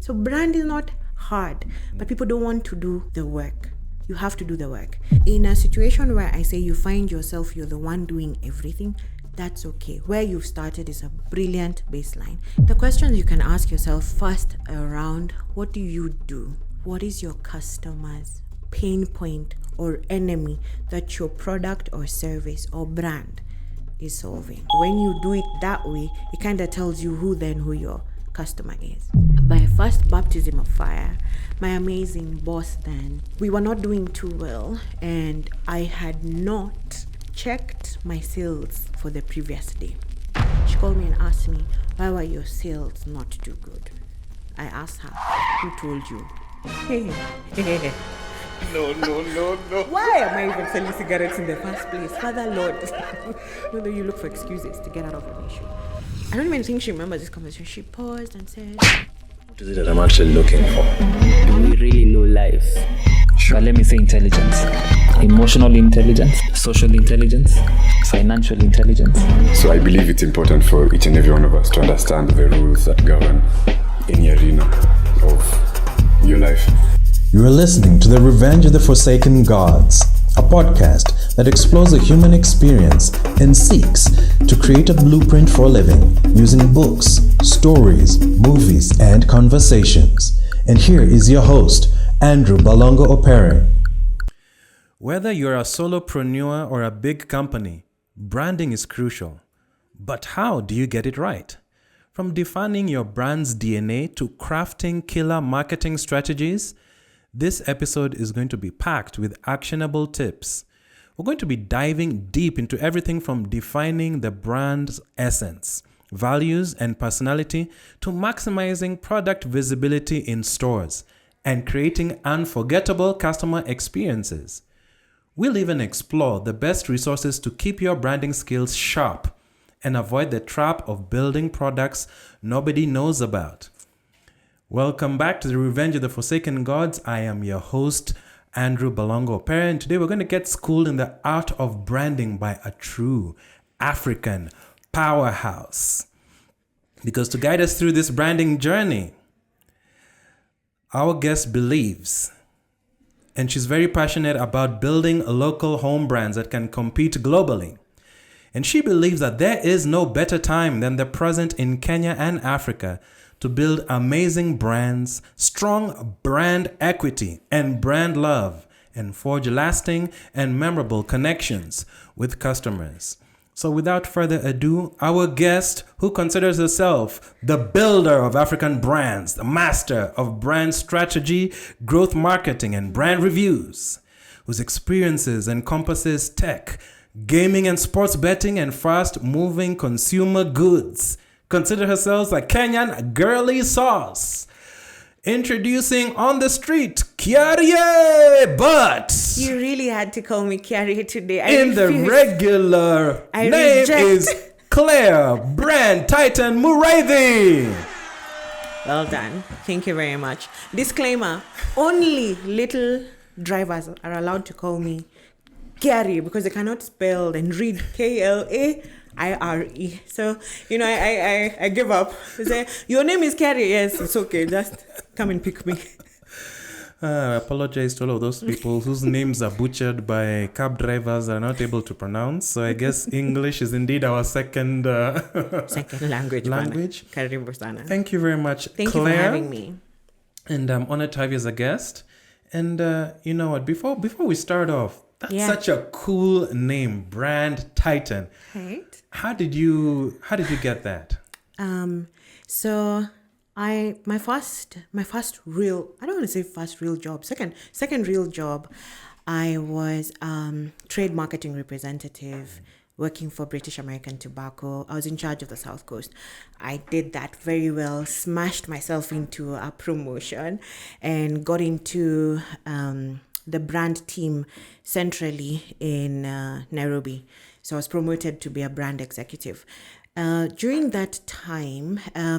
So brand is not hard, but people don't want to do the work. You have to do the work. In a situation where I say you find yourself, you're the one doing everything, that's okay. Where you've started is a brilliant baseline. The questions you can ask yourself first around, what do you do? What is your customer's pain point or enemy that your product or service or brand is solving? When you do it that way, it kind of tells you who your customer is. My first baptism of fire, my amazing boss then, we were not doing too well, and I had not checked my sales for the previous day. She called me and asked me, why were your sales not too good? I asked her, who told you? No. Why am I even selling cigarettes in the first place? Father Lord. Whether you look for excuses to get out of an issue. I don't even think she remembers this conversation. She paused and said, What is it that I'm actually looking for? Do we really know life? But let me say intelligence. Emotional intelligence, social intelligence, financial intelligence. So I believe it's important for each and every one of us to understand the rules that govern any arena of your life. You are listening to The Revenge of the Forsaken Gods, a podcast that explores the human experience and seeks to create a blueprint for living using books, stories, movies, and conversations. And here is your host, Andrew Balongo Opere. Whether you're a solopreneur or a big company, branding is crucial. But how do you get it right? From defining your brand's DNA to crafting killer marketing strategies, this episode is going to be packed with actionable tips. We're going to be diving deep into everything from defining the brand's essence, values, and personality to maximizing product visibility in stores and creating unforgettable customer experiences. We'll even explore the best resources to keep your branding skills sharp and avoid the trap of building products nobody knows about. Welcome back to The Revenge of the Forsaken Gods. I am your host, Andrew Balongo Opere, and today we're going to get schooled in the art of branding by a true African powerhouse. Because to guide us through this branding journey, our guest believes, and she's very passionate about building local home brands that can compete globally. And she believes that there is no better time than the present in Kenya and Africa to build amazing brands, strong brand equity, and brand love, and forge lasting and memorable connections with customers. So without further ado, our guest, who considers herself the builder of African brands, the master of brand strategy, growth marketing, and brand reviews, whose experiences encompasses tech, gaming and sports betting, and fast-moving consumer goods, consider herself a Kenyan girly sauce. Introducing on the street, Klaire, but you really had to call me Klaire today. The regular name is Klaire, brand titan Muriithi. Well done. Thank you very much. Disclaimer, only little drivers are allowed to call me Klaire because they cannot spell and read Klaire. So, I give up. They say, your name is Klaire. Yes, it's okay. Just come and pick me. I apologize to all of those people whose names are butchered by cab drivers that are not able to pronounce. So I guess English is indeed our second language. Karibu sana. Thank you very much, Thank Klaire. you for having me. And I'm honored to have you as a guest. And you know what? Before we start off, that's such a cool name, Brand Titan. Right. How did you get that? So my first real, I don't want to say first real job, second real job, I was trade marketing representative working for British American Tobacco. I was in charge of the South Coast. I did that very well, smashed myself into a promotion and got into the brand team centrally in Nairobi. So I was promoted to be a brand executive. During that time, I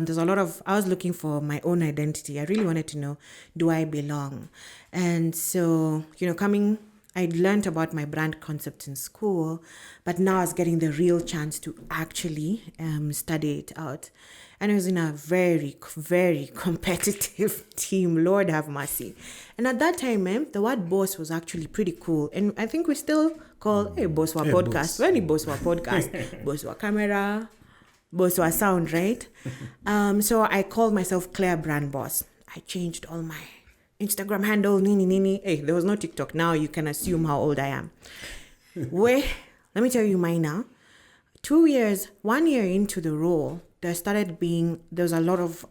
was looking for my own identity. I really wanted to know, do I belong? And so, coming I'd learned about my brand concept in school, but now I was getting the real chance to actually study it out. And I was in a very, very competitive team. Lord have mercy. And at that time, the word boss was actually pretty cool. And I think we still call, hey, boss wa podcast. Boss. When boss wa podcast, boss wa camera, boss wa sound, right? So I called myself Klaire Brand Boss. I changed all my Instagram handle, nini. Hey, there was no TikTok. Now you can assume how old I am. Let me tell you mine now. 1 year into the role, there was a lot of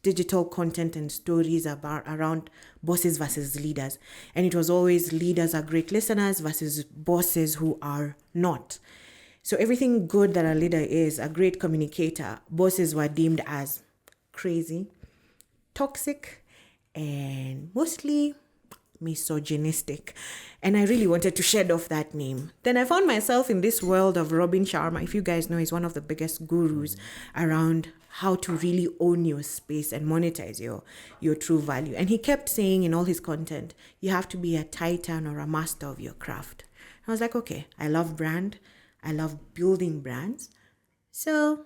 digital content and stories around bosses versus leaders. And it was always leaders are great listeners versus bosses who are not. So everything good that a leader is, a great communicator, bosses were deemed as crazy, toxic, and mostly misogynistic. And I really wanted to shed off that name. Then I found myself in this world of Robin Sharma. If you guys know, he's one of the biggest gurus around how to really own your space and monetize your true value. And he kept saying in all his content, you have to be a titan or a master of your craft. I was like, okay, I love brand. I love building brands. So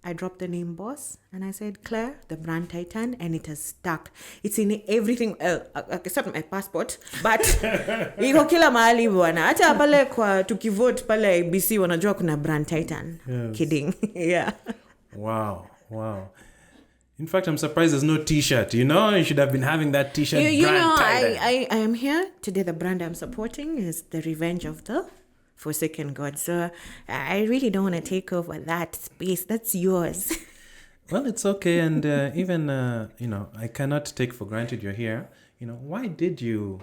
I dropped the name boss and I said Klaire, the brand titan, and it has stuck. It's in everything except my passport, but iko kila mahali bwana. Hata pale kwa tukivote pale IBC wanajua kuna brand titan. Yes. Kidding. Yeah. Wow. In fact, I'm surprised there's no t-shirt. You should have been having that t-shirt. I am here today. The brand I'm supporting is the Revenge of the Forsaken God. So I really don't want to take over that space. That's yours. Well, it's okay. And even, I cannot take for granted you're here. Why did you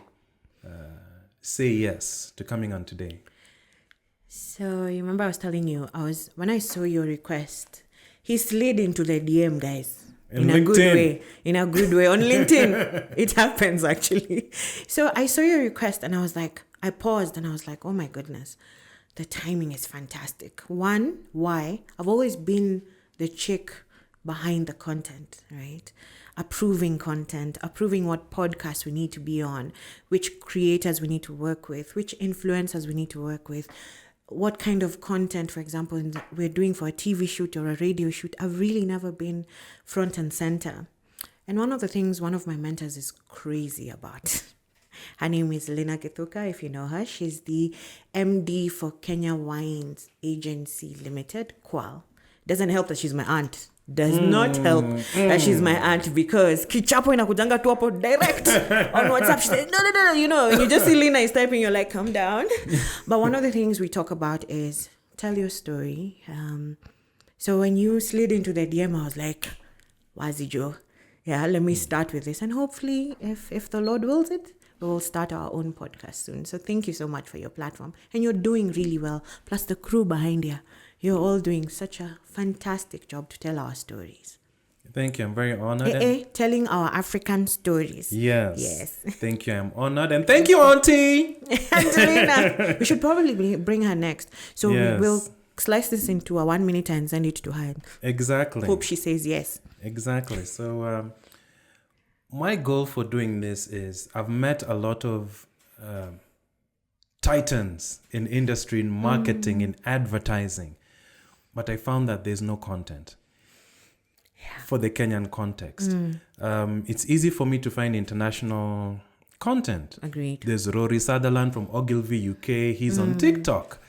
say yes to coming on today? So you remember I was telling you, when I saw your request, he slid into the DM, guys. In a good way. In a good way. On LinkedIn. It happens, actually. So I saw your request and I paused and I was like, oh my goodness, the timing is fantastic. One, why? I've always been the chick behind the content, right? Approving content, approving what podcasts we need to be on, which creators we need to work with, which influencers we need to work with, what kind of content, for example, we're doing for a TV shoot or a radio shoot. I've really never been front and center. And one of the things one of my mentors is crazy about, her name is Lena Gethuka, if you know her. She's the MD for Kenya Wines Agency Limited, KWAL. Doesn't help that she's my aunt. Does not help that she's my aunt, because kichapo inakujanga tu hapo direct on WhatsApp. She says, no, you just see Lena is typing, you're like, calm down. But one of the things we talk about is tell your story. So when you slid into the DM, I was like, Wazi Joe, yeah, let me start with this. And hopefully, if the Lord wills it, we will start our own podcast soon. So thank you so much for your platform. And you're doing really well. Plus the crew behind you. You're all doing such a fantastic job to tell our stories. Thank you. I'm very honored. Telling our African stories. Yes. Thank you. I'm honored. And thank you, Auntie. Angelina. We should probably bring her next. So we'll slice this into a 1 minute and send it to her. Exactly. Hope she says yes. Exactly. So my goal for doing this is I've met a lot of titans in industry, in marketing, in advertising. But I found that there's no content for the Kenyan context. It's easy for me to find international content. Agreed. There's Rory Sutherland from Ogilvy, UK. He's on TikTok.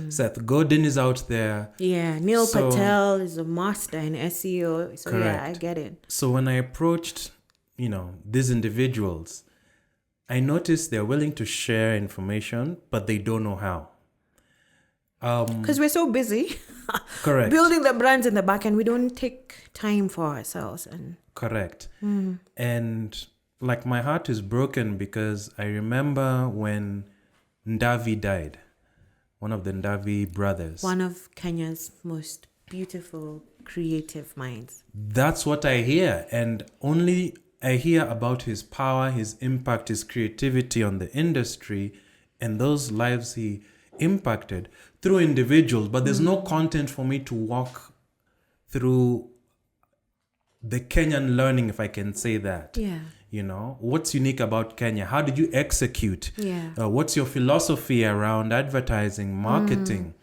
Seth Godin is out there. Yeah, Neil Patel is a master in SEO. So correct. Yeah, I get it. So when I approached, these individuals, I noticed they're willing to share information, but they don't know how. Because we're so busy. Correct. Building the brands in the back end, we don't take time for ourselves. Correct. And my heart is broken because I remember when Ndavi died, one of the Ndavi brothers. One of Kenya's most beautiful, creative minds. That's what I hear. And only I hear about his power, his impact, his creativity on the industry and those lives he impacted through individuals, but there's no content for me to walk through the Kenyan learning, if I can say that. Yeah. You know, what's unique about Kenya? How did you execute? Yeah. What's your philosophy around advertising, marketing?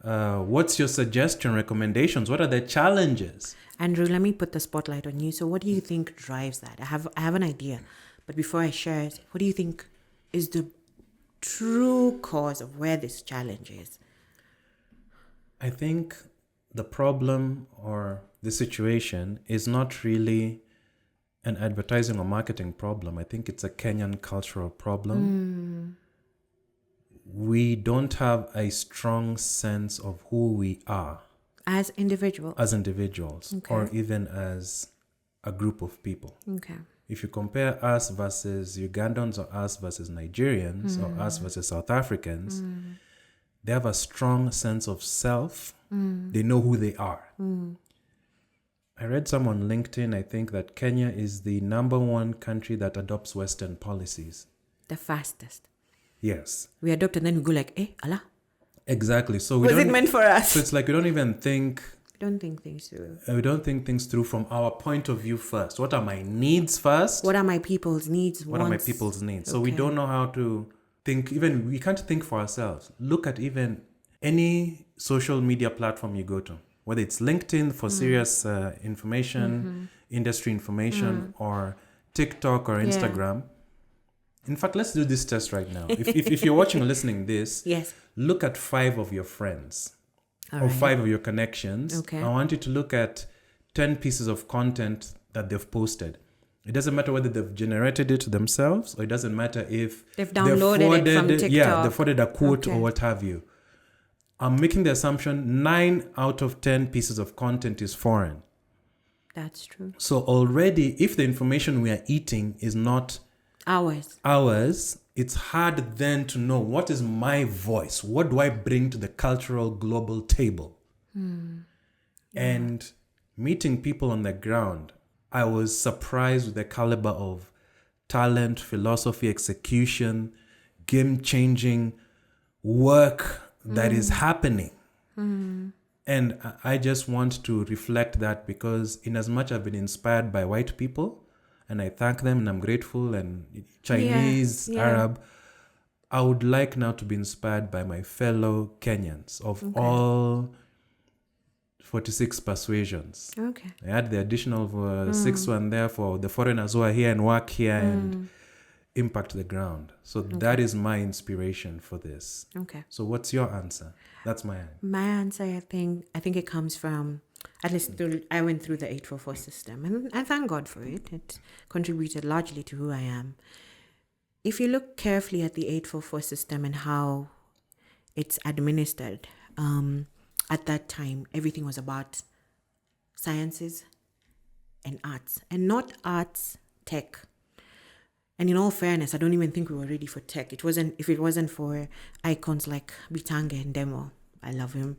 What's your suggestion, recommendations? What are the challenges? Andrew, let me put the spotlight on you. So what do you think drives that? I have an idea, but before I share it, what do you think is the true cause of where this challenge is? I think the problem or the situation is not really an advertising or marketing problem. I think it's a Kenyan cultural problem. We don't have a strong sense of who we are As individuals. Okay. or even as a group of people. Okay. If you compare us versus Ugandans or us versus Nigerians or us versus South Africans, they have a strong sense of self. They know who they are. I read some on LinkedIn, I think, that Kenya is the number one country that adopts Western policies. The fastest. Yes. We adopt and then we go like, Allah. Exactly. So Was it meant for us? So it's like we don't even think... Don't think things through. We don't think things through from our point of view first. What are my needs first? What are my people's needs? What are my people's needs? So we don't know how to think, even we can't think for ourselves. Look at even any social media platform you go to, whether it's LinkedIn for serious information, industry information, or TikTok or Instagram. In fact, let's do this test right now. If you're watching or listening this, Yes. look at 5 of your friends All or right. 5 of your connections. Okay. I want you to look at 10 pieces of content that they've posted. It doesn't matter whether they've generated it themselves, or it doesn't matter if They've downloaded it from TikTok. Yeah, they forwarded a quote Okay. or what have you. I'm making the assumption 9 out of 10 pieces of content is foreign. That's true. So already, if the information we are eating is not ours, it's hard then to know what is my voice. What do I bring to the cultural global table? And meeting people on the ground, I was surprised with the caliber of talent, philosophy, execution, game-changing work that is happening. And I just want to reflect that, because in as much I've been inspired by white people, and I thank them and I'm grateful, and Chinese, Arab, I would like now to be inspired by my fellow Kenyans of all 46 persuasions. Okay. I had the additional 6th one there for the foreigners who are here and work here and impact the ground. So that is my inspiration for this. Okay. So what's your answer? That's my answer. My answer, I think it comes from, at least I went through the 844 system, and I thank God for it. It contributed largely to who I am. If you look carefully at the 844 system and how it's administered, at that time, everything was about sciences and arts, and not arts, tech. And in all fairness, I don't even think we were ready for tech. If it wasn't for icons like Bitanga and Demo, I love him,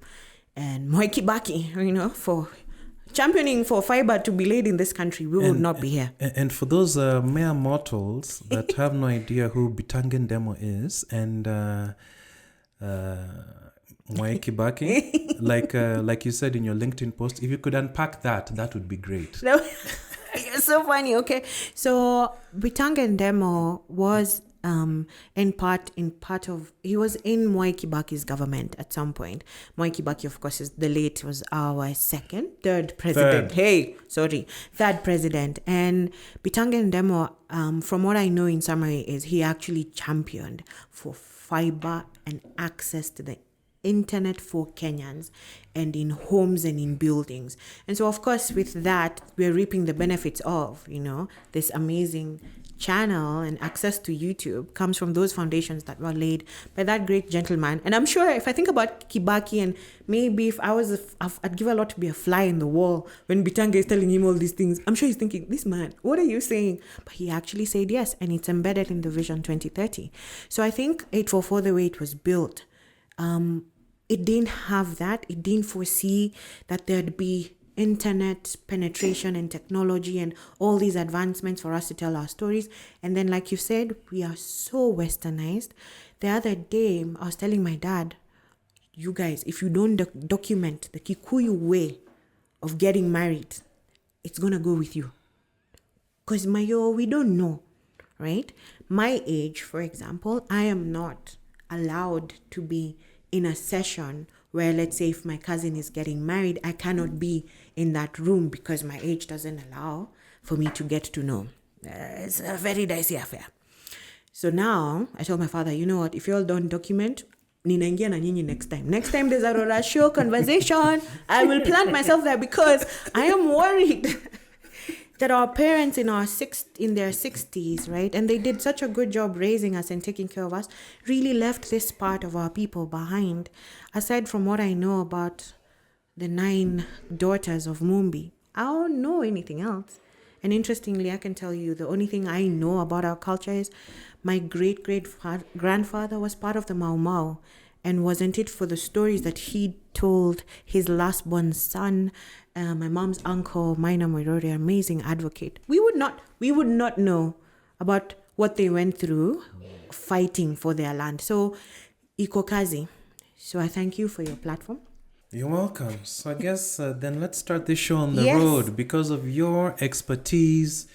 and Muriithi for championing for fiber to be laid in this country, we would not be here. And for those mere mortals that have no idea who Bitanga and Demo is, and Muriithi, like you said in your LinkedIn post, if you could unpack that would be great. No. It's so funny. Okay, so Bitanga and Demo was in part of, he was in Mwai Kibaki's government at some point. Mwai Kibaki, of course, was our third president. Third president. And Bitanga and Demo, from what I know in summary, is he actually championed for fiber and access to the internet for Kenyans, and in homes and in buildings. And so, of course, with that, we're reaping the benefits of, this amazing channel, and access to YouTube comes from those foundations that were laid by that great gentleman. And I'm sure if I think about Kibaki, and maybe if I'd give a lot to be a fly in the wall when Bitanga is telling him all these things, I'm sure he's thinking, this man, what are you saying? But he actually said yes, and it's embedded in the Vision 2030. So I think 844, the way it was built, it didn't have that. It didn't foresee that there'd be internet penetration and technology and all these advancements for us to tell our stories. And then, like you said, we are so westernized. The other day, I was telling my dad, you guys, if you don't document the Kikuyu way of getting married, it's going to go with you. Because we don't know, right? My age, for example, I am not allowed to be in a session where, let's say, if my cousin is getting married, I cannot be in that room because my age doesn't allow for me to get to know. It's a very dicey affair. So now I told my father, you know what, if you all don't document, ninaingia na nyinyi next time. Next time there's a Rora show conversation, I will plant myself there because I am worried that our parents in their 60s, right, and they did such a good job raising us and taking care of us, really left this part of our people behind. Aside from what I know about the 9 daughters of Mumbi, I don't know anything else. And interestingly, I can tell you the only thing I know about our culture is my great-grandfather was part of the Mau Mau. And wasn't it for the stories that he told his last-born son, my mom's uncle, Maina Muriithi, amazing advocate. We would not know about what they went through fighting for their land. So, iko kazi. So I thank you for your platform. You're welcome. So I guess then let's start this show on the Yes. road. Because of your expertise,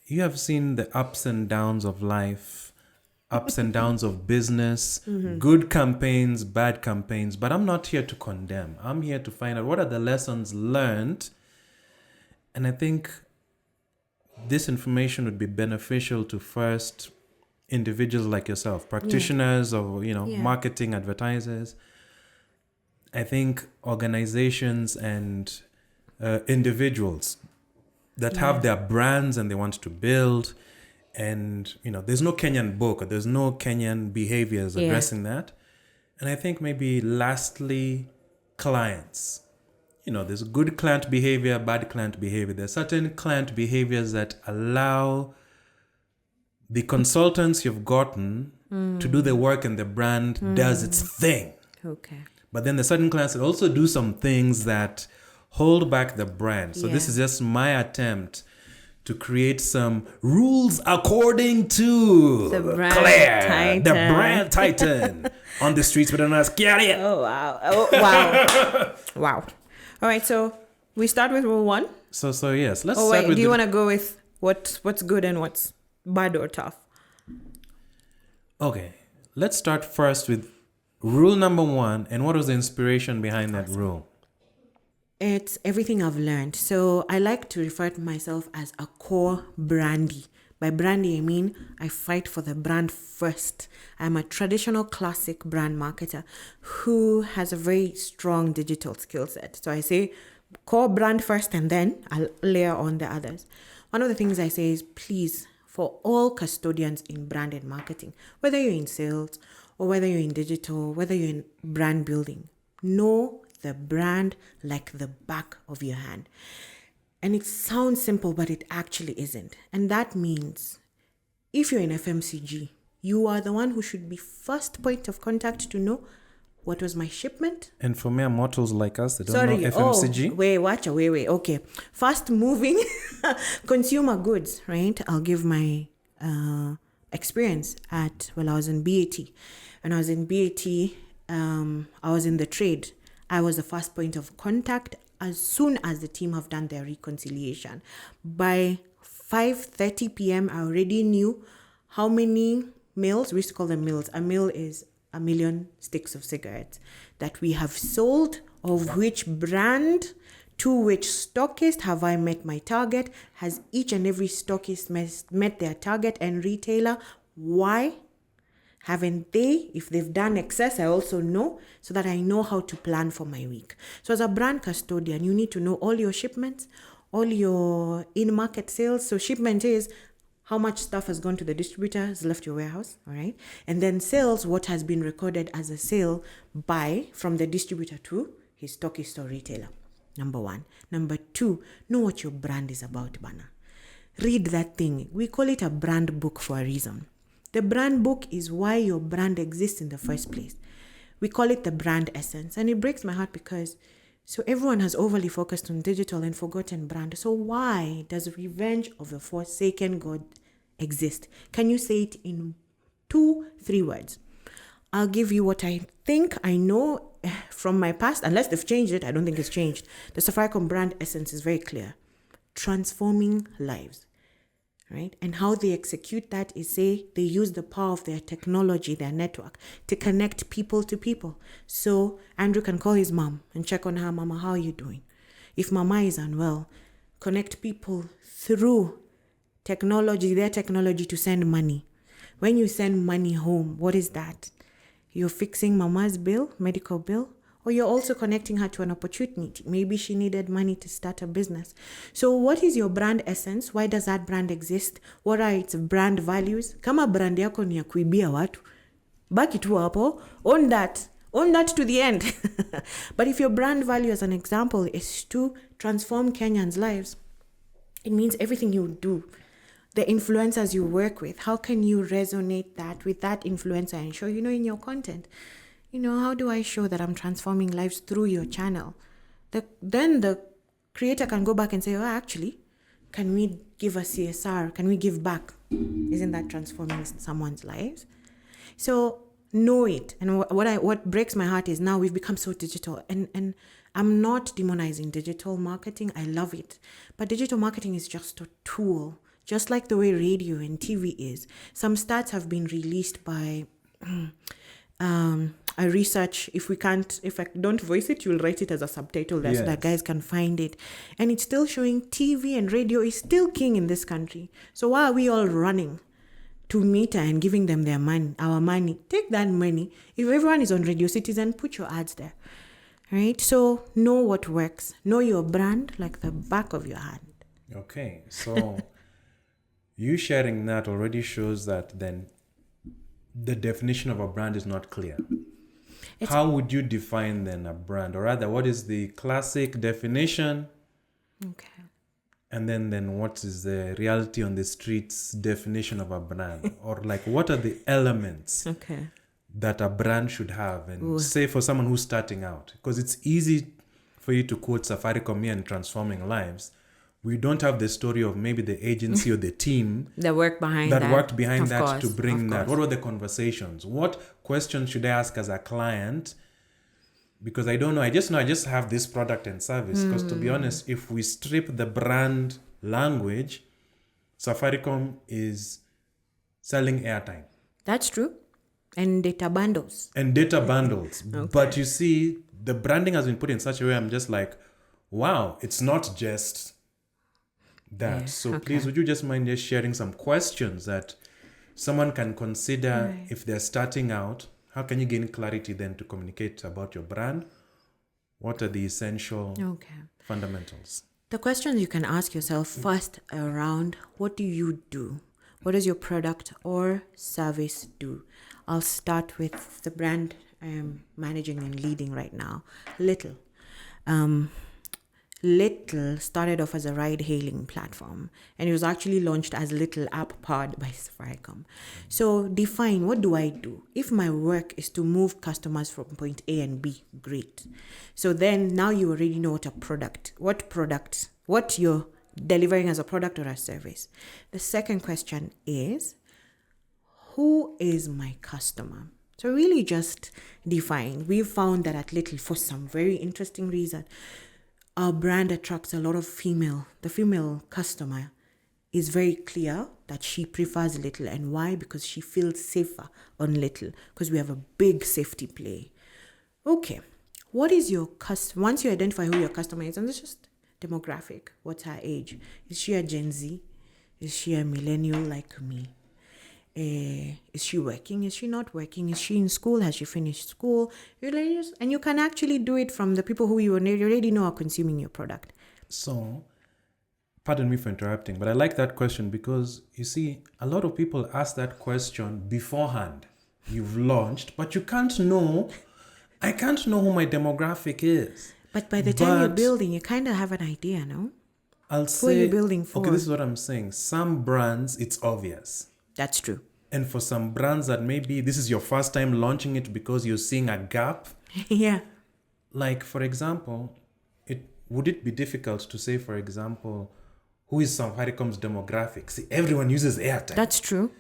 you have seen the ups and downs of life, ups and downs of business, good campaigns, bad campaigns. But I'm not here to condemn. I'm here to find out what are the lessons learned. And I think this information would be beneficial to first individuals like yourself, practitioners or, marketing advertisers. I think organizations and individuals that have their brands and they want to build, and there's no Kenyan book or there's no Kenyan behaviors addressing that. And I think maybe lastly, clients. There's good client behavior, bad client behavior. There's certain client behaviors that allow the consultants you've gotten to do the work and the brand does its thing. Okay. But then there's certain clients that also do some things that hold back the brand. So this is just my attempt to create some rules according to The brand Klaire, titan. the brand titan on the streets. We don't ask, Oh, wow. Oh, wow. Wow. All right, so we start with rule 1. So yes, let's Oh, start wait, with do you want to go with what's good and what's bad or tough? Okay, let's start first with rule number 1. And what was the inspiration behind that rule? It's everything I've learned. So I like to refer to myself as a core brandy. By brandy, I mean I fight for the brand first. I'm a traditional classic brand marketer who has a very strong digital skill set. So I say core brand first and then I'll layer on the others. One of the things I say is please, for all custodians in brand and marketing, whether you're in sales or whether you're in digital, whether you're in brand building, know the brand like the back of your hand. And it sounds simple, but it actually isn't. And that means if you're in FMCG, you are the one who should be first point of contact to know what was my shipment. And for mere mortals like us that don't know FMCG. Wait. Okay. Fast moving consumer goods, right? I'll give my experience I was in BAT. When I was in BAT, I was in the trade. I was the first point of contact as soon as the team have done their reconciliation. By 5:30 p.m., I already knew how many mils, we used to call them mils. A mil is 1 million sticks of cigarettes that we have sold, of which brand, to which stockist have I met my target, has each and every stockist met their target, and retailer, why haven't they? If they've done excess, I also know, so that I know how to plan for my week. So as a brand custodian, you need to know all your shipments, all your in-market sales. So shipment is how much stuff has gone to the distributor, has left your warehouse, all right? And then sales, what has been recorded as a sale from the distributor to his stockist or retailer. Number 1. Number 2, know what your brand is about, Bana. Read that thing. We call it a brand book for a reason. The brand book is why your brand exists in the first place. We call it the brand essence. And it breaks my heart because so everyone has overly focused on digital and forgotten brand. So why does Revenge of the Forsaken God exist? Can you say it in 2-3 words? I'll give you what I think I know from my past. Unless they've changed it, I don't think it's changed. The Safaricom brand essence is very clear. transforming lives, right? And how they execute that is, say, they use the power of their technology, their network, to connect people to people. So Andrew can call his mom and check on her. Mama, how are you doing? If mama is unwell, connect people through technology, their technology, to send money. When you send money home, what is that? You're fixing mama's bill, medical bill, or you're also connecting her to an opportunity. Maybe she needed money to start a business. So what is your brand essence? Why does that brand exist? What are its brand values? Kama brand yako ni ya kuibia watu, baki tu hapo, own that to the end. But if your brand value, as an example, is to transform Kenyans' lives, it means everything you do, the influencers you work with, how can you resonate that with that influencer and show, in your content, how do I show that I'm transforming lives through your channel? Then the creator can go back and say, actually, can we give a CSR? Can we give back? Isn't that transforming someone's lives? So know it. And what breaks my heart is now we've become so digital. And I'm not demonizing digital marketing. I love it. But digital marketing is just a tool, just like the way radio and TV is. Some stats have been released by a research. If I don't voice it, you'll write it as a subtitle there so that guys can find it. And it's still showing TV and radio is still king in this country. So why are we all running to Meta and giving them their money, our money? Take that money. If everyone is on Radio Citizen, put your ads there. Right? So know what works. Know your brand like the back of your hand. Okay, so you sharing that already shows that then the definition of a brand is not clear. How would you define then a brand? Or rather, what is the classic definition? Okay. And then what is the reality on the streets definition of a brand? Or like, what are the elements that a brand should have? And say for someone who's starting out, because it's easy for you to quote Safaricom here and transforming lives. We don't have the story of maybe the agency or the team that worked behind that to bring that. What were the conversations? What questions should I ask as a client? Because I don't know. I just have this product and service. Because to be honest, if we strip the brand language, Safaricom is selling airtime. That's true. And data bundles. Okay. But you see, the branding has been put in such a way, I'm just like, wow, it's not just that. Yeah, so please, would you just mind just sharing some questions that someone can consider if they're starting out? How can you gain clarity then to communicate about your brand? What are the essential fundamentals? The questions you can ask yourself first around, what do you do? What does your product or service do? I'll start with the brand I'm managing and leading right now, Little. Little started off as a ride-hailing platform, and it was actually launched as Little App powered by Safaricom. So define, what do I do? If my work is to move customers from point A and B, great. So then now you already know what you're delivering as a product or a service. The second question is, who is my customer? So really just define. We've found that at Little, for some very interesting reason, our brand attracts a lot of the female customer is very clear that she prefers Little. And why? Because she feels safer on Little, because we have a big safety play. Okay, what is your customer? Once you identify who your customer is, and it's just demographic, what's her age? Is she a Gen Z? Is she a millennial like me? Is she working? Is she not working? Is she in school? Has she finished school? And you can actually do it from the people who you already know are consuming your product. So, pardon me for interrupting, but I like that question because, you see, a lot of people ask that question beforehand. You've launched, but you can't know. I can't know who my demographic is. But by the time you're building, you kind of have an idea, no? I'll say, who are you building for? Okay, this is what I'm saying. Some brands, it's obvious. That's true. And for some brands that maybe this is your first time launching it because you're seeing a gap. Yeah. Like, for example, would it be difficult to say, for example, who is Safaricom's demographic? See, everyone uses airtime. That's true.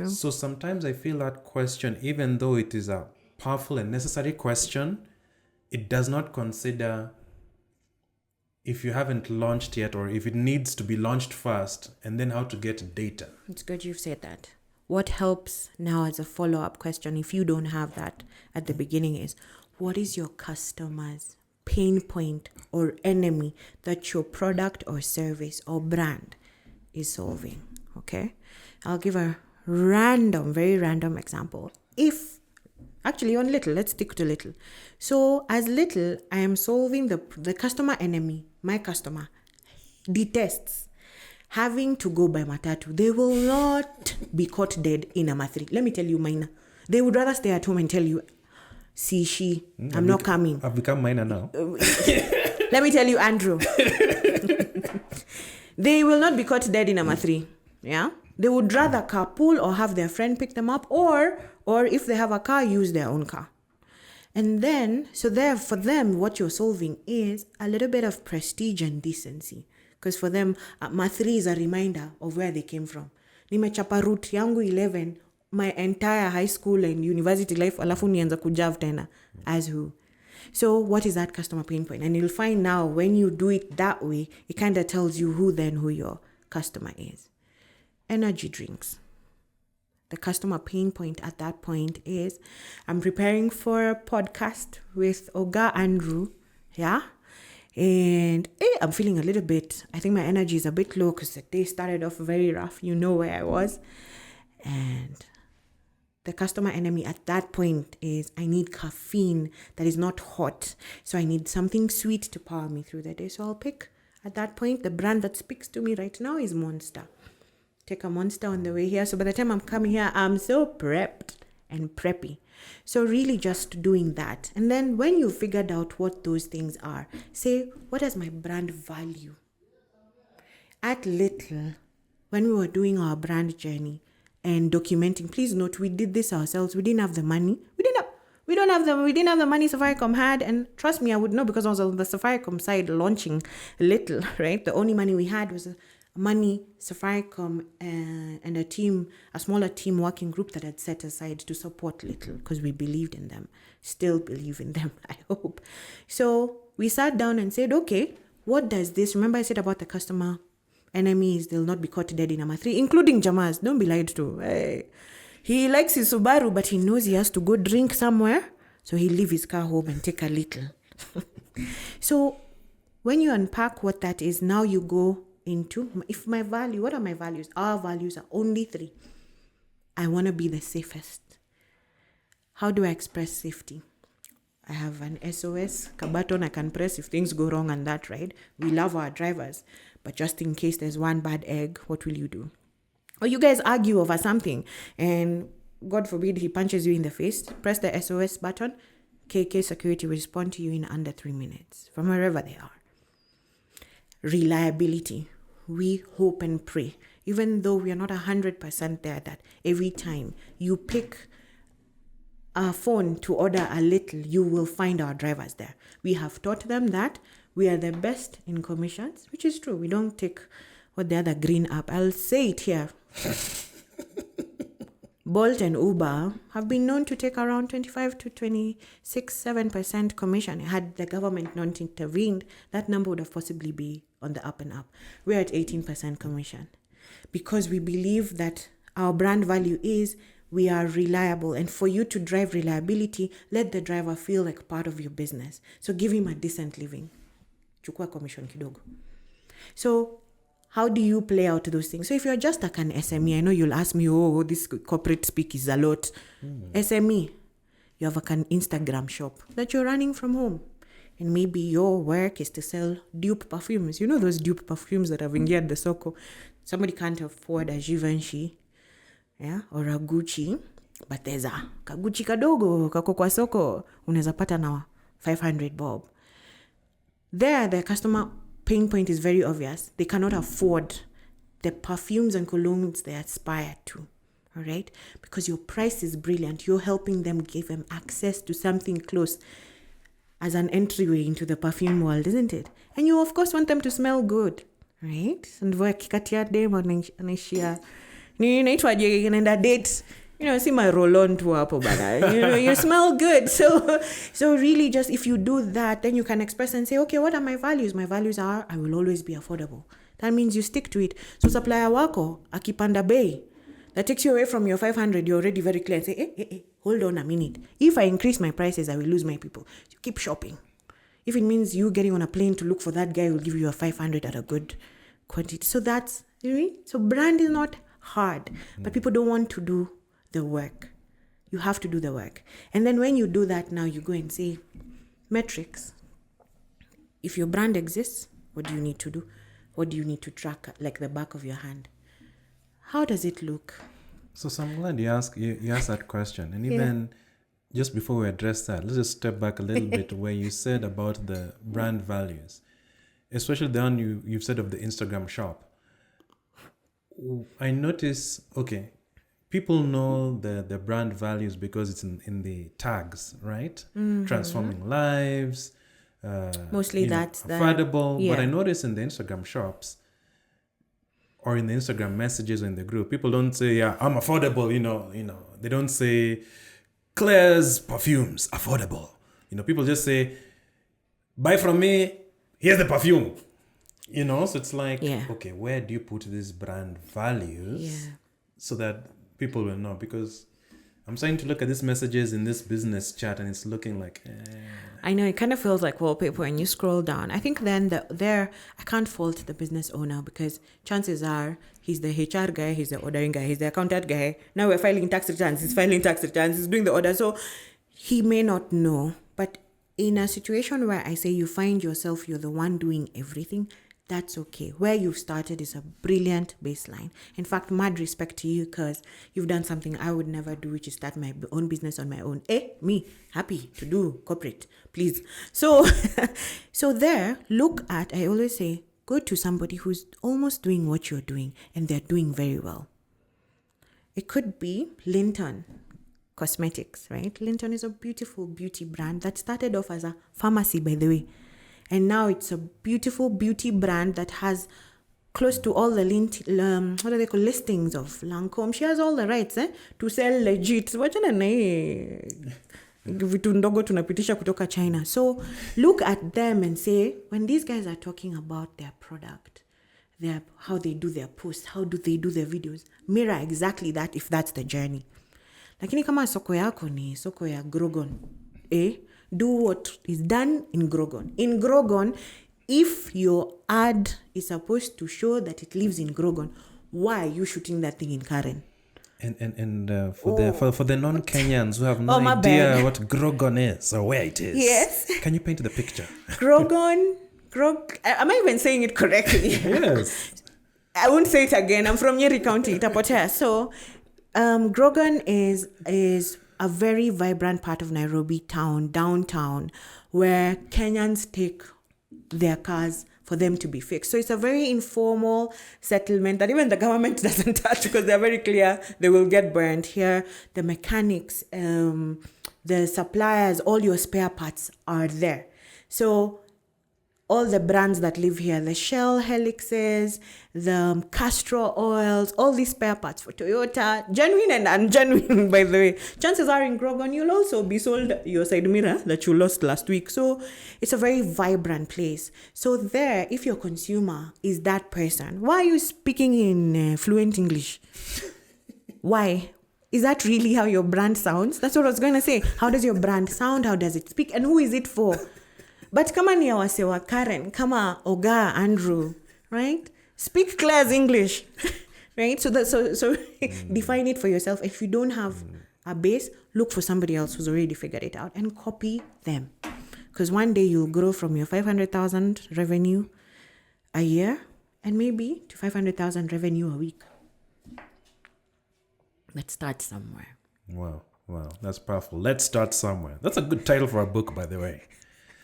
So sometimes I feel that question, even though it is a powerful and necessary question, it does not consider if you haven't launched yet, or if it needs to be launched first, and then how to get data. It's good you've said that. What helps now as a follow-up question, if you don't have that at the beginning, is what is your customer's pain point or enemy that your product or service or brand is solving? Okay, I'll give a very random example. On little, let's stick to little. So as little, I am solving the customer enemy. My customer detests having to go by matatu. They will not be caught dead in a mathri. Let me tell you mine. They would rather stay at home and tell you, I'm not coming. I've become minor now. Let me tell you, Andrew. They will not be caught dead in a mathri. Yeah? They would rather carpool or have their friend pick them up, or if they have a car, use their own car. And then, for them, what you're solving is a little bit of prestige and decency. Because for them, mathri is a reminder of where they came from. Nimechapa route yangu 11, my entire high school and university life, alafu nianza kujav tena. As who? So what is that customer pain point? And you'll find now, when you do it that way, it kind of tells you who your customer is. Energy drinks. The customer pain point at that point is, I'm preparing for a podcast with Oga Andrew, yeah? And I'm feeling a little bit, I think my energy is a bit low because the day started off very rough. You know where I was. And the customer enemy at that point is, I need caffeine that is not hot. So I need something sweet to power me through the day. So I'll pick, at that point, the brand that speaks to me right now is Monster. Take a Monster on the way here. So by the time I'm coming here, I'm so prepped and preppy. So really just doing that. And then when you figured out what those things are, say, what is my brand value? At Little, when we were doing our brand journey and documenting, please note, we did this ourselves. We didn't have the money. We didn't have the money Safaricom had. And trust me, I would know, because I was on the Safaricom side launching Little, right? The only money we had was money Safaricom and a smaller team working group that had set aside to support Little, because we believed in them, still believe in them, I hope. So we sat down and said, okay, what does this, remember I said about the customer enemies, they'll not be caught dead in a mathri, including Jamas, don't be lied to. Hey. He likes his Subaru, but he knows he has to go drink somewhere, so he'll leave his car home and take a Little. So when you unpack what that is, now you go into, what are my values? Our values are only 3. I want to be the safest. How do I express safety? I have an SOS, a button I can press if things go wrong and that, right? We love our drivers, but just in case there's one bad egg, what will you do? Or you guys argue over something and God forbid he punches you in the face, press the SOS button, KK security will respond to you in under 3 minutes from wherever they are. Reliability. We hope and pray, even though we are not 100% there, that every time you pick a phone to order a Little, you will find our drivers there. We have taught them that we are the best in commissions, which is true. We don't take what the other green app. I'll say it here. Bolt and Uber have been known to take around 25 to 7% commission. Had the government not intervened, that number would have possibly been on the up and up. We're at 18% commission because we believe that our brand value is we are reliable. And for you to drive reliability, let the driver feel like part of your business. So give him a decent living. Chukua commission kidogo. So how do you play out those things? So if you're just like an SME, I know you'll ask me, this corporate speak is a lot. SME, you have an Instagram shop that you're running from home. And maybe your work is to sell dupe perfumes. You know those dupe perfumes that have ingiad the soko? Somebody can't afford a Givenchy, yeah, or a Gucci, but there's a Gucci kadogo, kako kwa soko, unaweza pata na 500 bob. There, the customer pain point is very obvious. They cannot afford the perfumes and colognes they aspire to, all right? Because your price is brilliant. You're helping them, give them access to something close as an entryway into the perfume world, isn't it? And you, of course, want them to smell good, right? And wakikatia dem anaishia, naitwaje, naenda date see my roll-on tu hapo bana. You smell good. So really just if you do that, then you can express and say, okay, what are my values? My values are, I will always be affordable. That means you stick to it. So supplier wako, akipanda bei, that takes you away from your 500, you're already very clear and say, hey, hold on a minute. If I increase my prices, I will lose my people. You keep shopping. If it means you getting on a plane to look for that guy who will give you a 500 at a good quantity. So that's, so brand is not hard, but people don't want to do the work. You have to do the work. And then when you do that, now you go and say, metrics. If your brand exists, what do you need to do? What do you need to track like the back of your hand? How does it look? So I'm glad you asked that question. And even just before we address that, let's just step back a little bit where you said about the brand values, especially the one you've said of the Instagram shop. I notice, okay, people know the brand values because it's in the tags, right? Mm-hmm. Transforming lives. Mostly that's affordable. But I notice in the Instagram shops or in the Instagram messages in the group, people don't say, I'm affordable, they don't say Klaire's perfumes, affordable. People just say, buy from me, here's the perfume. So it's like, okay, where do you put these brand values so that people will know? Because I'm starting to look at these messages in this business chat and it's looking like... I know, it kind of feels like wallpaper when you scroll down. I think then I can't fault the business owner because chances are he's the HR guy, he's the ordering guy, he's the accountant guy. Now we're filing tax returns, he's doing the order. So he may not know. But in a situation where I say you find yourself, you're the one doing everything, that's okay. Where you've started is a brilliant baseline. In fact, mad respect to you because you've done something I would never do, which is start my own business on my own. Me, happy to do corporate, please. So there, look at, I always say, go to somebody who's almost doing what you're doing and they're doing very well. It could be Linton Cosmetics, right? Linton is a beautiful beauty brand that started off as a pharmacy, by the way. And now it's a beautiful beauty brand that has close to all the listings of Lancome. She has all the rights to sell legit. Wachana na vitu ndogo tunapitisha kutoka China. So look at them and say, when these guys are talking about their product, how they do their posts, how do they do their videos, mirror exactly that if that's the journey. Lakini kama soko yako ni soko ya Grogon, do what is done in Grogon. In Grogon, if your ad is supposed to show that it lives in Grogon, why are you shooting that thing in Karen? And for the non-Kenyans who have no idea what Grogon is or where it is, yes, can you paint the picture? Grogon, am I even saying it correctly? Yes. I won't say it again. I'm from Nyeri County, Tapotea. So, Grogon is a very vibrant part of Nairobi town, downtown, where Kenyans take their cars for them to be fixed. So it's a very informal settlement that even the government doesn't touch because they're very clear they will get burned. Here, the mechanics, the suppliers, all your spare parts are there. So all the brands that live here, the Shell Helixes, the Castor oils, all these spare parts for Toyota, genuine and ungenuine, by the way. Chances are in Grogon, you'll also be sold your side mirror that you lost last week. So it's a very vibrant place. So there, if your consumer is that person, why are you speaking in fluent English? Why? Is that really how your brand sounds? That's what I was going to say. How does your brand sound? How does it speak? And who is it for? But kama ni wase wa Karen, kama Oga, Andrew, right? Speak Klaire's English, right? So define it for yourself. If you don't have a base, look for somebody else who's already figured it out and copy them. Because one day you'll grow from your 500,000 revenue a year and maybe to 500,000 revenue a week. Let's start somewhere. Wow, that's powerful. Let's start somewhere. That's a good title for a book, by the way.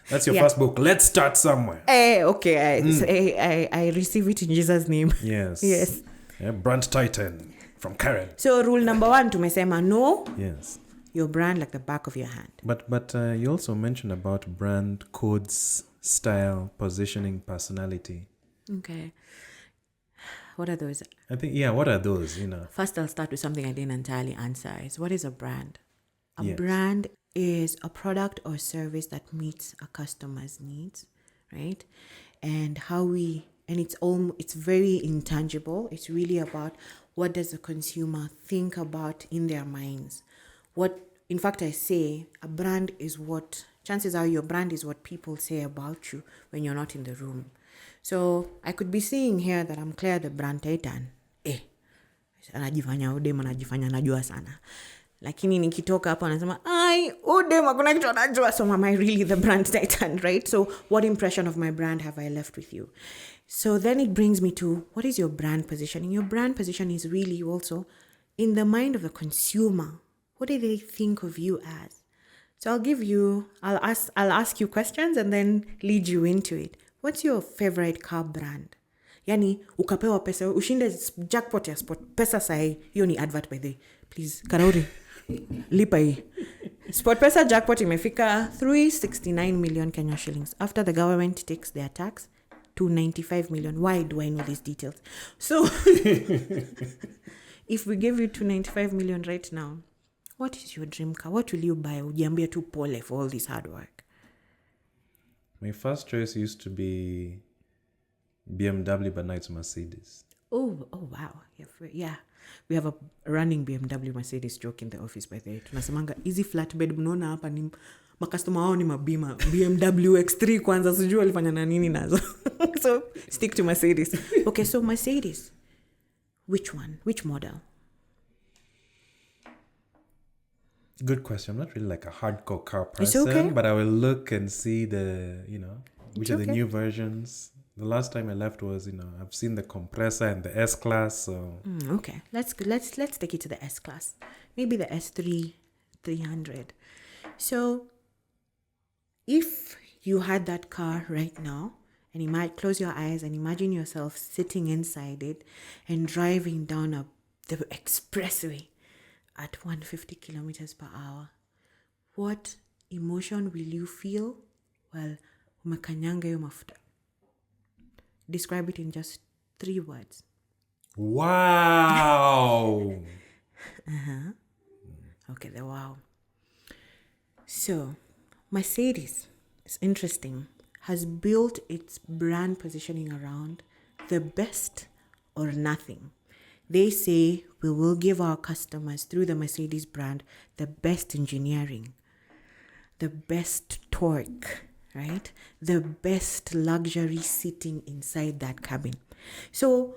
That's your first book. Let's start somewhere. Okay. I receive it in Jesus' name. Yes. Yes. Yeah, brand titan from Karen. So rule number 1, tumesema know your brand like the back of your hand. But you also mentioned about brand codes, style, positioning, personality. Okay. What are those? I think, yeah, what are those, you know? First, I'll start with something I didn't entirely answer. Is what is a brand? A Yes. brand is a product or service that meets a customer's needs, right? And it's very intangible. It's really about what does the consumer think about in their minds. In fact, I say a brand is chances are your brand is what people say about you when you're not in the room. So I could be saying here that I'm Klaire the brand titan. Anajifanya udem, anajifanya najua sana. Lakini nikitoka hapa anasema, udem hakuna kitu anajua. So am I really the brand titan, right? So what impression of my brand have I left with you? So then it brings me to, what is your brand positioning? Your brand position is really also in the mind of the consumer. What do they think of you as? So I'll ask you questions and then lead you into it. What's your favorite car brand? Yani, ukapewa pesa, ushinde jackpot ya sport, pesa sahi, hiyo ni advert by the way. Please, Karauri, lipa hii. Sport pesa jackpot imefika 369 million Kenya shillings. After the government takes their tax, 295 million. Why do I know these details? So, if we give you 295 million right now, what is your dream car? What will you buy? Ujiambia tu pole for all this hard work. My first choice used to be BMW, but now it's Mercedes. Oh wow. Yeah. We have a running BMW Mercedes joke in the office by the way. Tunasemanga easy flatbed mnaona hapa ni makastoma wao ni mabima. BMW X3 kwanza sijui walifanya na nini nazo. So stick to Mercedes. Okay, so Mercedes. Which one? Which model? Good question. I'm not really like a hardcore car person, It's okay. but I will look and see which It's are the okay. new versions. The last time I left was, I've seen the compressor and the S-Class, so... Okay, let's take it to the S-Class. Maybe the S3 300. So, if you had that car right now, and you might close your eyes and imagine yourself sitting inside it and driving down the expressway at 150 kilometers per hour, what emotion will you feel? Well, umekanyanga hiyo mafuta. Describe it in just 3 words. Wow! Okay, the wow. So, Mercedes, it's interesting, has built its brand positioning around the best or nothing. They say we will give our customers through the Mercedes brand the best engineering, the best torque, right? The best luxury sitting inside that cabin. So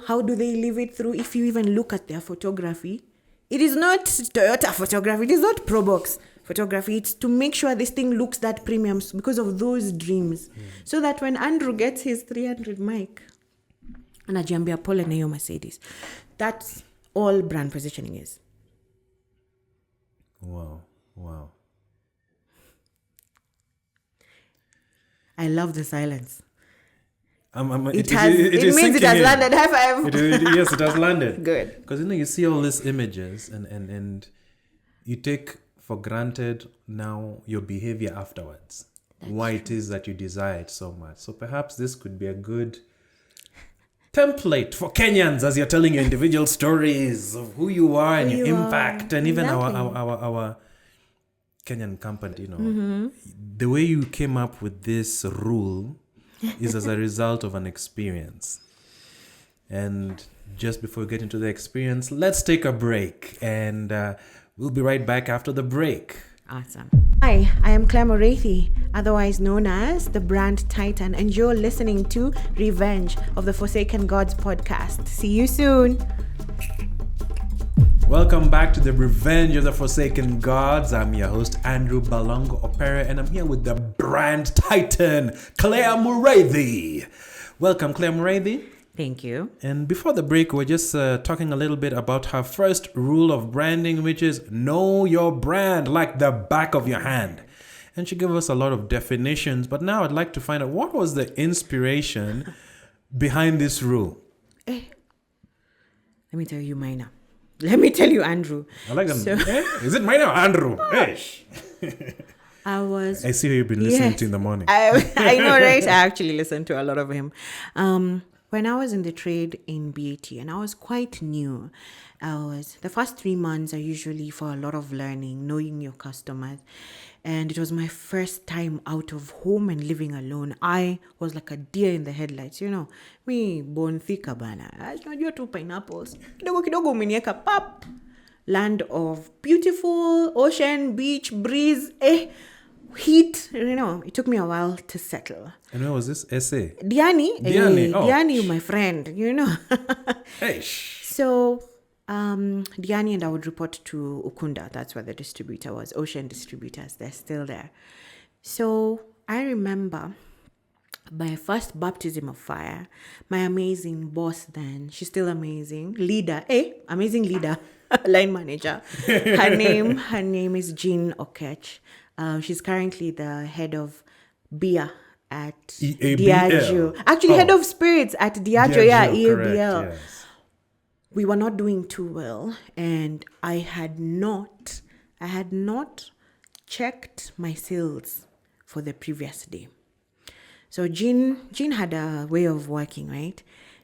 how do they live it through? If you even look at their photography, it is not Toyota photography. It is not Probox photography. It's to make sure this thing looks that premium because of those dreams. So that when Andrew gets his 300 mic, anajiambia pole na hiyo Mercedes. That's all brand positioning is. Wow. I love the silence. It It is means it has sinking in. landed. High five. Yes, it has landed. Good. Because you see all these images and you take for granted now your behavior afterwards. Why it is that you desire it so much. So perhaps this could be a good template for Kenyans as you're telling your individual stories of who you are and your impact and even our Kenyan company, The way you came up with this rule is as a result of an experience. And just before we get into the experience, let's take a break. And we'll be right back after the break. Awesome. Hi, I am Klaire Muriithi, otherwise known as the Brand Titan, and you're listening to Revenge of the Forsaken Gods podcast. See you soon. Welcome back to the Revenge of the Forsaken Gods. I'm your host, Andrew Balongo Opera, and I'm here with the Brand Titan, Klaire Muriithi. Welcome, Klaire Muriithi. Thank you. And before the break, we're just talking a little bit about her first rule of branding, which is know your brand like the back of your hand. And she gave us a lot of definitions, but now I'd like to find out what was the inspiration behind this rule. Let me tell you mine now. Let me tell you, Andrew. I like them. Is it mine or Andrew? Hey. I see who you've been listening to in the morning. I know, right? I actually listen to a lot of him. when I was in the trade in BAT, and I was quite new. The first 3 months are usually for a lot of learning, knowing your customers. And it was my first time out of home and living alone. I was like a deer in the headlights, Me, born thicker bana. Najua tu pineapples. Kidogo kidogo umenieka pap. Land of beautiful ocean, beach, breeze, heat. It took me a while to settle. And where was this essay? Diani. Diani, my friend, Hey. So, Diani and I would report to Ukunda. That's where the distributor was. Ocean distributors, they're still there. So, I remember my first baptism of fire. My amazing boss then, she's still amazing. Leader, amazing leader, line manager. Her name is Jean Okech. She's currently the head of beer at Diageo. Actually, head of spirits at Diageo, EABL. Correct, yes. We were not doing too well, and I had not checked my sales for the previous day. So Jean had a way of working, right?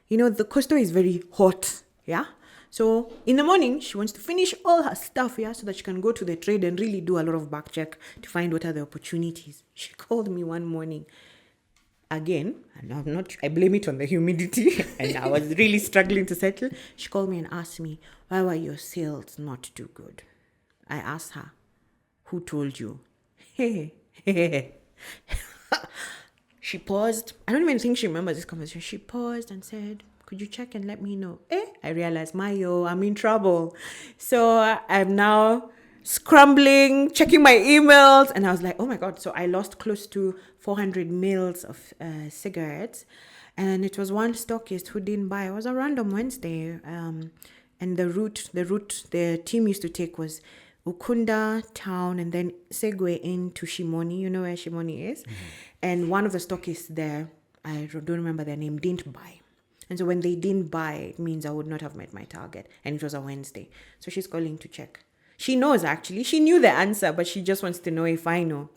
The costo is very hot, yeah? So in the morning, she wants to finish all her stuff, yeah, so that she can go to the trade and really do a lot of back check to find what are the opportunities. She called me one morning. Again, and I blame it on the humidity, and I was really struggling to settle. She called me and asked me, why were your sales not too good? I asked her, who told you? She paused. I don't even think she remembers this conversation. She paused and said, could you check and let me know? I realized, I'm in trouble. So I'm now scrambling, checking my emails, and I was like, oh my God. So I lost close to 400 mils of cigarettes, and it was one stockist who didn't buy. It was a random Wednesday, and the route the team used to take was Ukunda town and then segue into Shimoni. You know where Shimoni is? Mm-hmm. And one of the stockists there, I don't remember their name, didn't buy. And so when they didn't buy, it means I would not have met my target. And it was a Wednesday. So she's calling to check. She knows, actually. She knew the answer, but she just wants to know if I know.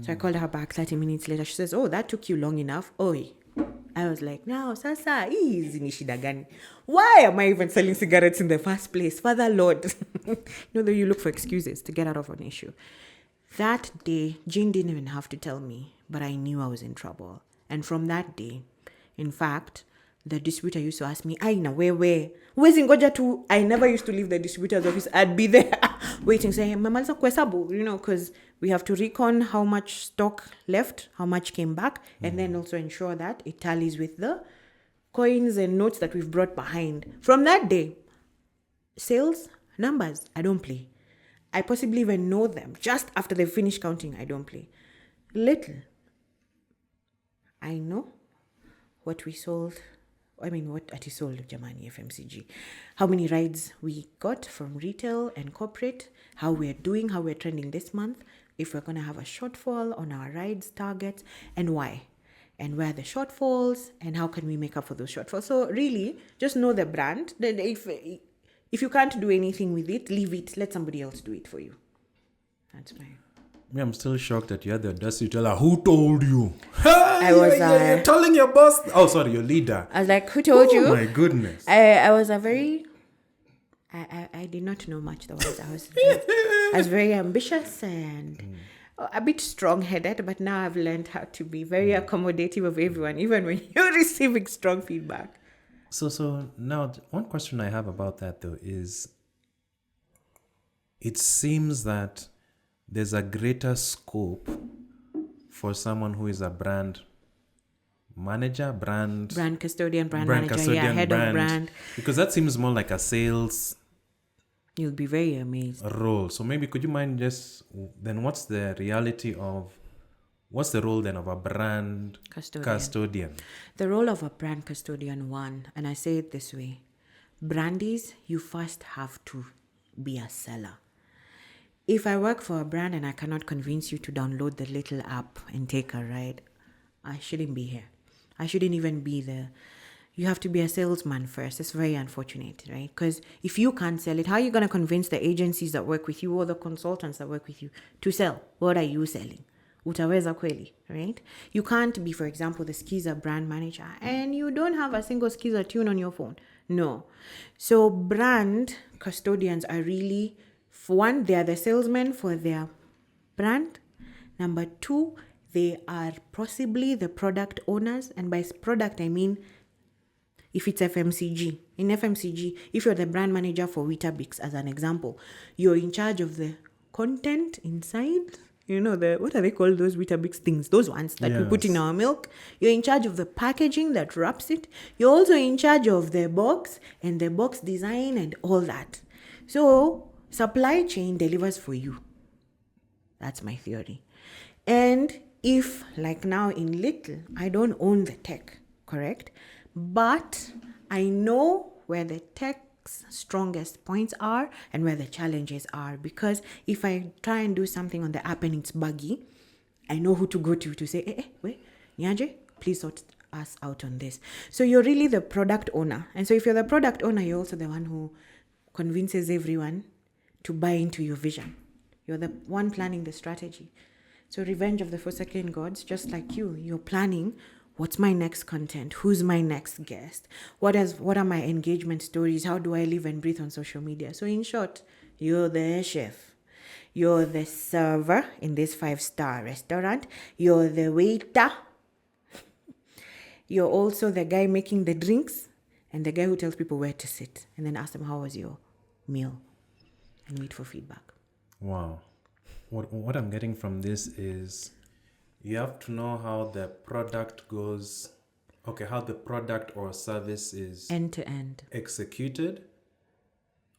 So I called her back 30 minutes later. She says, that took you long enough. I was like, now, sasa, easy nishida gani. Why am I even selling cigarettes in the first place? Father Lord. That you look for excuses to get out of an issue. That day, Jean didn't even have to tell me, but I knew I was in trouble. And from that day, in fact, the distributor used to ask me, Aina, where? Where's Ngoja to? I never used to leave the distributor's office. I'd be there waiting, saying, Mamaliza kwesabu, because we have to recon how much stock left, how much came back, and then also ensure that it tallies with the coins and notes that we've brought behind. From that day, sales, numbers, I don't play. I possibly even know them. Just after they finish counting, I don't play. Little. I know what we sold. What Ati sold, Jamani FMCG. How many rides we got from retail and corporate, how we're doing, how we're trending this month, if we're going to have a shortfall on our rides targets, and why, and where the shortfalls, and how can we make up for those shortfalls. So really, just know the brand. Then if you can't do anything with it, leave it. Let somebody else do it for you. That's fine. I'm still shocked that you had the audacity to tell her, who told you? You're telling your boss. Oh, sorry, your leader. I was like, who told you? Oh, my goodness. I was a very... I did not know much. I was very ambitious and a bit strong-headed, but now I've learned how to be very accommodative of everyone, even when you're receiving strong feedback. So now, one question I have about that, though, is it seems that there's a greater scope for someone who is a brand manager, brand custodian, brand manager, custodian, head of brand. Because that seems more like a sales. You'll be very amazed. Role. So maybe could you mind then what's the role then of a brand custodian? The role of a brand custodian, and I say it this way, brandies, you first have to be a seller. If I work for a brand and I cannot convince you to download the little app and take a ride, I shouldn't be here. I shouldn't even be there. You have to be a salesman first. It's very unfortunate, right? Because if you can't sell it, how are you going to convince the agencies that work with you or the consultants that work with you to sell? What are you selling? Utaweza kweli, right? You can't be, for example, the Skiza brand manager and you don't have a single Skiza tune on your phone. No. So brand custodians are really, for one, they are the salesmen for their brand. Number two, they are possibly the product owners. And by product, I mean, if it's FMCG. In FMCG, if you're the brand manager for Weetabix, as an example, you're in charge of the content inside. You know, what are they called, those Weetabix things? Those ones that we put in our milk. You're in charge of the packaging that wraps it. You're also in charge of the box and the box design and all that. So, supply chain delivers for you. That's my theory. And if, like now in Little, I don't own the tech, correct? But I know where the tech's strongest points are and where the challenges are. Because if I try and do something on the app and it's buggy, I know who to go to say, wait, Nyaje, please sort us out on this. So you're really the product owner. And so if you're the product owner, you're also the one who convinces everyone to buy into your vision. You're the one planning the strategy. So Revenge of the Forsaken Gods, just like you're planning, what's my next content? Who's my next guest? What are my engagement stories? How do I live and breathe on social media? So in short, you're the chef. You're the server in this 5-star restaurant. You're the waiter. You're also the guy making the drinks and the guy who tells people where to sit and then ask them, how was your meal? And wait for feedback. Wow. What I'm getting from this is you have to know how the product goes, how the product or service is end to end executed,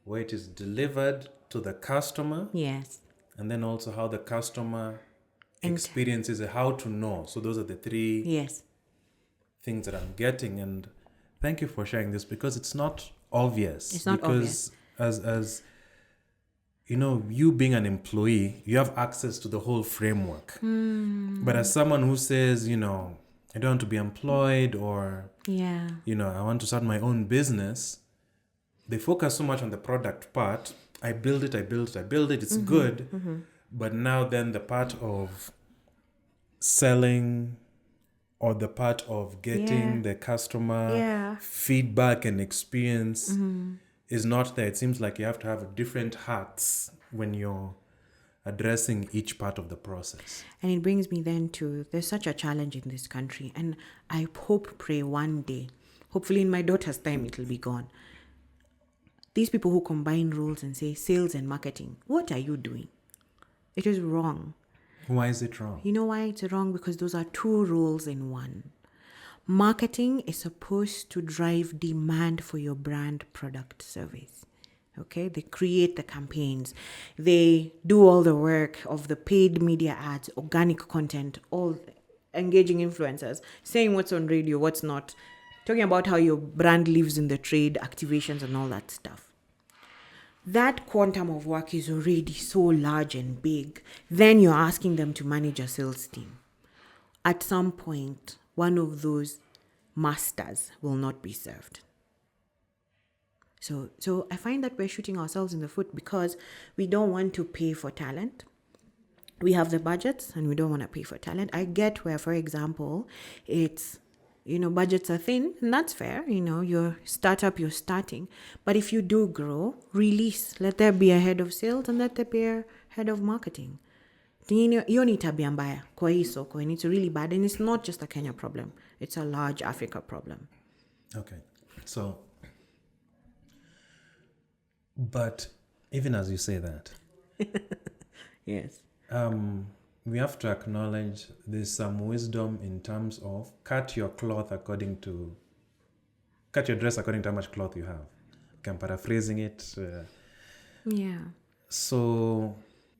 where it is delivered to the customer. Yes. And then also how the customer experiences it, how to know. So those are the three things that I'm getting. And thank you for sharing this because it's not obvious. It's not obvious. As you know, you being an employee, you have access to the whole framework. But as someone who says, I don't want to be employed or, I want to start my own business, they focus so much on the product part. I build it, it's good. Mm-hmm. But now then the part of selling or the part of getting the customer feedback and experience is not there. It seems like you have to have different hats when you're addressing each part of the process. And it brings me then to, there's such a challenge in this country, and I pray one day, hopefully in my daughter's time it'll be gone. These people who combine roles and say sales and marketing, what are you doing? It is wrong. Why is it wrong? You know why it's wrong? Because those are two roles in one. Marketing is supposed to drive demand for your brand, product, service. Okay? They create the campaigns. They do all the work of the paid media ads, organic content, all engaging influencers, saying what's on radio, what's not, talking about how your brand lives in the trade, activations and all that stuff. That quantum of work is already so large and big. Then you're asking them to manage a sales team. At some point, one of those masters will not be served. So I find that we're shooting ourselves in the foot because we don't want to pay for talent. We have the budgets and we don't want to pay for talent. I get where, for example, it's, budgets are thin, and that's fair. Your startup, you're starting. But if you do grow, release. Let there be a head of sales and let there be a head of marketing. Hiyo ni tabia mbaya kwa hii soko, and it's really bad, and it's not just a Kenya problem, it's a large Africa problem. Okay, so but even as you say that yes, we have to acknowledge there's some wisdom in terms of cut your dress according to how much cloth you have. I'm paraphrasing it. So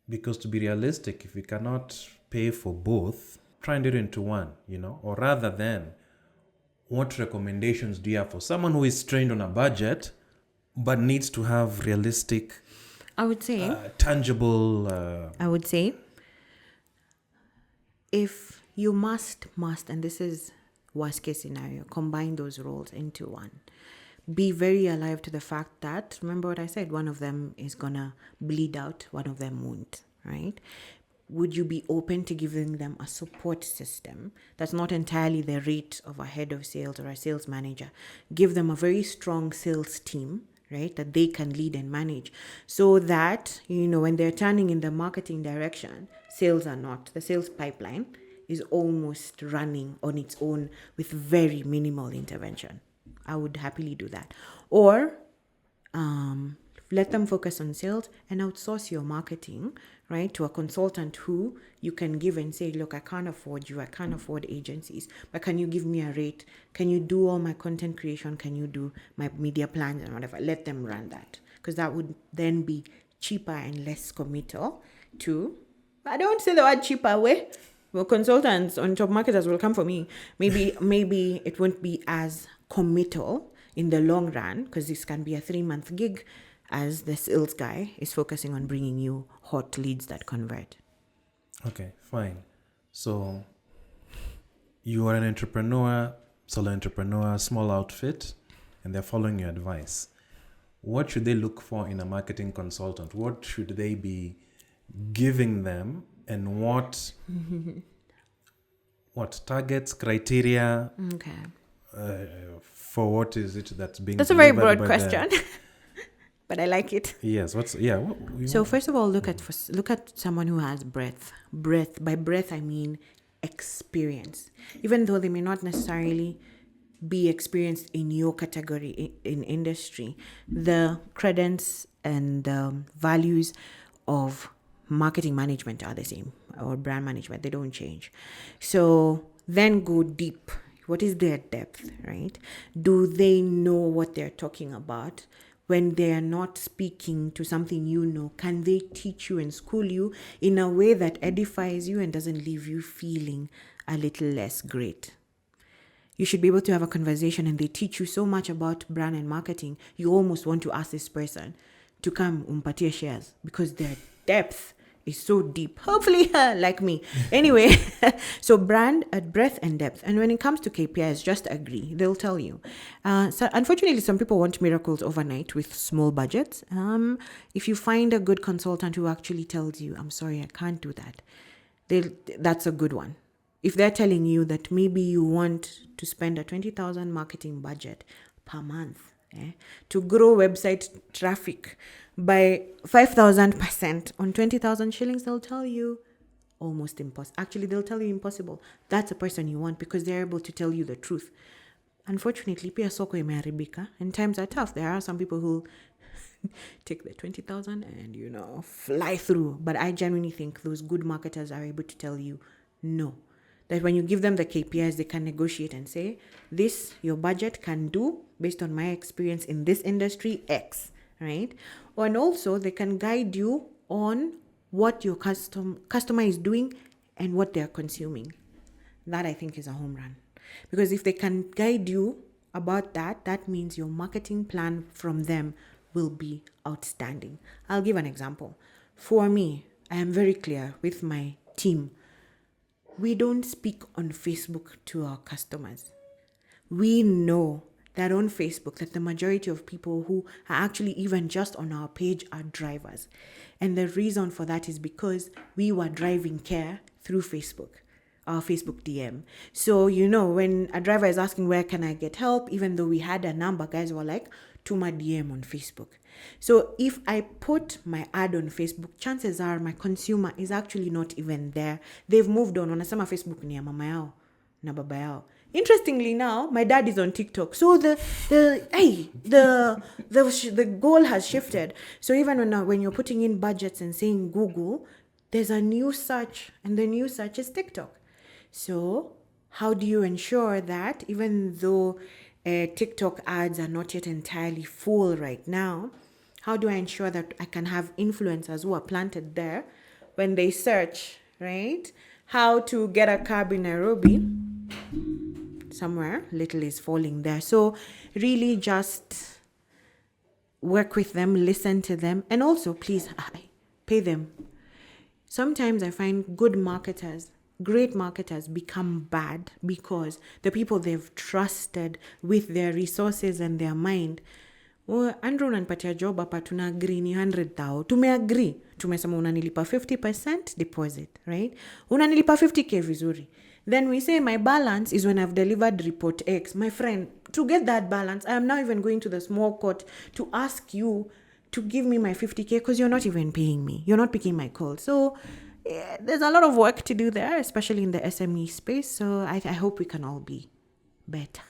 because to be realistic, if we cannot pay for both, try and do it into one, or rather than, what recommendations do you have for someone who is trained on a budget but needs to have realistic, I would say, tangible... I would say, if you must, and this is worst case scenario, combine those roles into one. Be very alive to the fact that, remember what I said, one of them is going to bleed out, one of them won't, right? would you be open to giving them a support system that's not entirely the rate of a head of sales or a sales manager? Give them a very strong sales team, right, that they can lead and manage, so that, when they're turning in the marketing direction, sales are not. The sales pipeline is almost running on its own with very minimal intervention. I would happily do that. Or let them focus on sales and outsource your marketing, right, to a consultant who you can give and say, look, I can't afford you. I can't afford agencies, but can you give me a rate? Can you do all my content creation? Can you do my media plans and whatever? Let them run that, because that would then be cheaper and less committal to, I don't say the word cheaper way. Well, consultants on top marketers will come for me. Maybe it won't be as committal in the long run, because this can be a 3-month gig, as the sales guy is focusing on bringing you hot leads that convert. Okay, fine. So you are an entrepreneur, solo entrepreneur, small outfit, and they're following your advice. What should they look for in a marketing consultant? What should they be giving them, and what targets, criteria? Okay. For what is it that's being That's a very delivered broad by question, but I like it. Yes. So first of all, look at someone who has breadth. By breadth, I mean experience. Even though they may not necessarily be experienced in your category in industry, the credence and values of marketing management are the same, or brand management. They don't change. So then go deep. What is their depth, right? Do they know what they're talking about? When they are not speaking to something can they teach you and school you in a way that edifies you and doesn't leave you feeling a little less great? You should be able to have a conversation, and they teach you so much about brand and marketing, you almost want to ask this person to come umpatie shares, because their depth is so deep. Hopefully, like me. Anyway, so brand at breadth and depth. And when it comes to KPIs, just agree. They'll tell you. So unfortunately, some people want miracles overnight with small budgets. If you find a good consultant who actually tells you, I'm sorry, I can't do that, that's a good one. If they're telling you that maybe you want to spend a 20,000 marketing budget per month to grow website traffic by 5,000% on 20,000 shillings, they'll tell you almost impossible. Actually, they'll tell you impossible. That's a person you want, because they're able to tell you the truth. Unfortunately, pia soko imeharibika and times are tough. There are some people who take the 20,000 and, fly through. But I genuinely think those good marketers are able to tell you no. That when you give them the KPIs, they can negotiate and say, this, your budget can do based on my experience in this industry, X, right? And also they can guide you on what your customer is doing and what they're consuming. That, I think, is a home run. Because if they can guide you about that, that means your marketing plan from them will be outstanding. I'll give an example. For me, I am very clear with my team. We don't speak on Facebook to our customers. We know that on Facebook, that the majority of people who are actually even just on our page are drivers. And the reason for that is because we were driving care through Facebook, our Facebook DM. So, when a driver is asking, where can I get help? Even though we had a number, guys were like, to my DM on Facebook. So if I put my ad on Facebook, chances are my consumer is actually not even there. They've moved on. Wanasema Facebook ni ya mama yao na baba yao. Interestingly, now my dad is on TikTok. So the goal has shifted. So even when you're putting in budgets and saying Google, there's a new search, and the new search is TikTok. So how do you ensure that, even though TikTok ads are not yet entirely full right now, how do I ensure that I can have influencers who are planted there when they search, right? How to get a cab in Nairobi, somewhere little is falling there. So really just work with them, listen to them, and also please pay them. Sometimes I find good marketers, great marketers, become bad because the people they've trusted with their resources and their mind Andrew unanipatia job hapa, tuna agree ni 100,000. Tumeagree, tumesema unanilipa 50% deposit, right? Unanilipa 50k vizuri. Then we say my balance is when I've delivered report X. My friend, to get that balance, I am now even going to the small court to ask you to give me my 50k because you're not even paying me. You're not picking my call. So yeah, there's a lot of work to do there, especially in the SME space. So I hope we can all be better.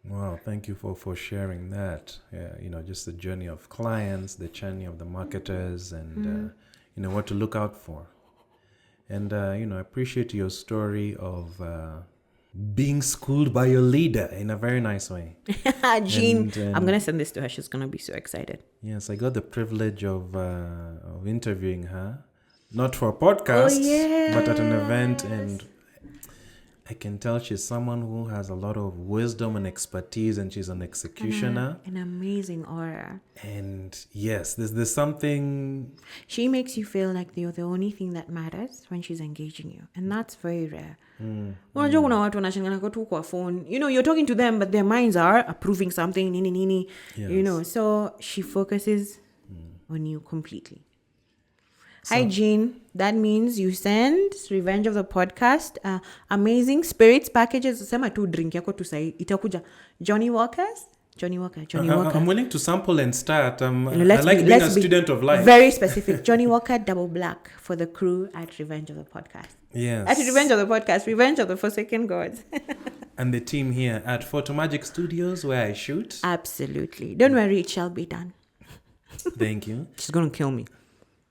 Wow, thank you for sharing that. Yeah, just the journey of clients, the journey of the marketers, and what to look out for. And I appreciate your story of being schooled by your leader in a very nice way. Jean, I'm gonna send this to her. She's gonna be so excited. Yes, I got the privilege of interviewing her, not for a podcast, but at an event, and I can tell she's someone who has a lot of wisdom and expertise, and she's an executioner. An amazing aura. And yes, there's something... She makes you feel like you're the only thing that matters when she's engaging you. And that's very rare. Unajua kuna watu wanashangana tu kwa phone. You're talking to them, but their minds are approving something, nini. Yes. So she focuses on you completely. Hi, Jean. That means you send Revenge of the Podcast, Amazing Spirits packages. Sema tu drink yako tu sahi. Itakuja Johnny Walker. I'm willing to sample and start. I like being a student of life. Very specific. Johnny Walker double black for the crew at Revenge of the Podcast. Yes. At Revenge of the Podcast, Revenge of the Forsaken Gods. And the team here at Photo Magic Studios where I shoot. Absolutely. Don't worry, it shall be done. Thank you. She's going to kill me.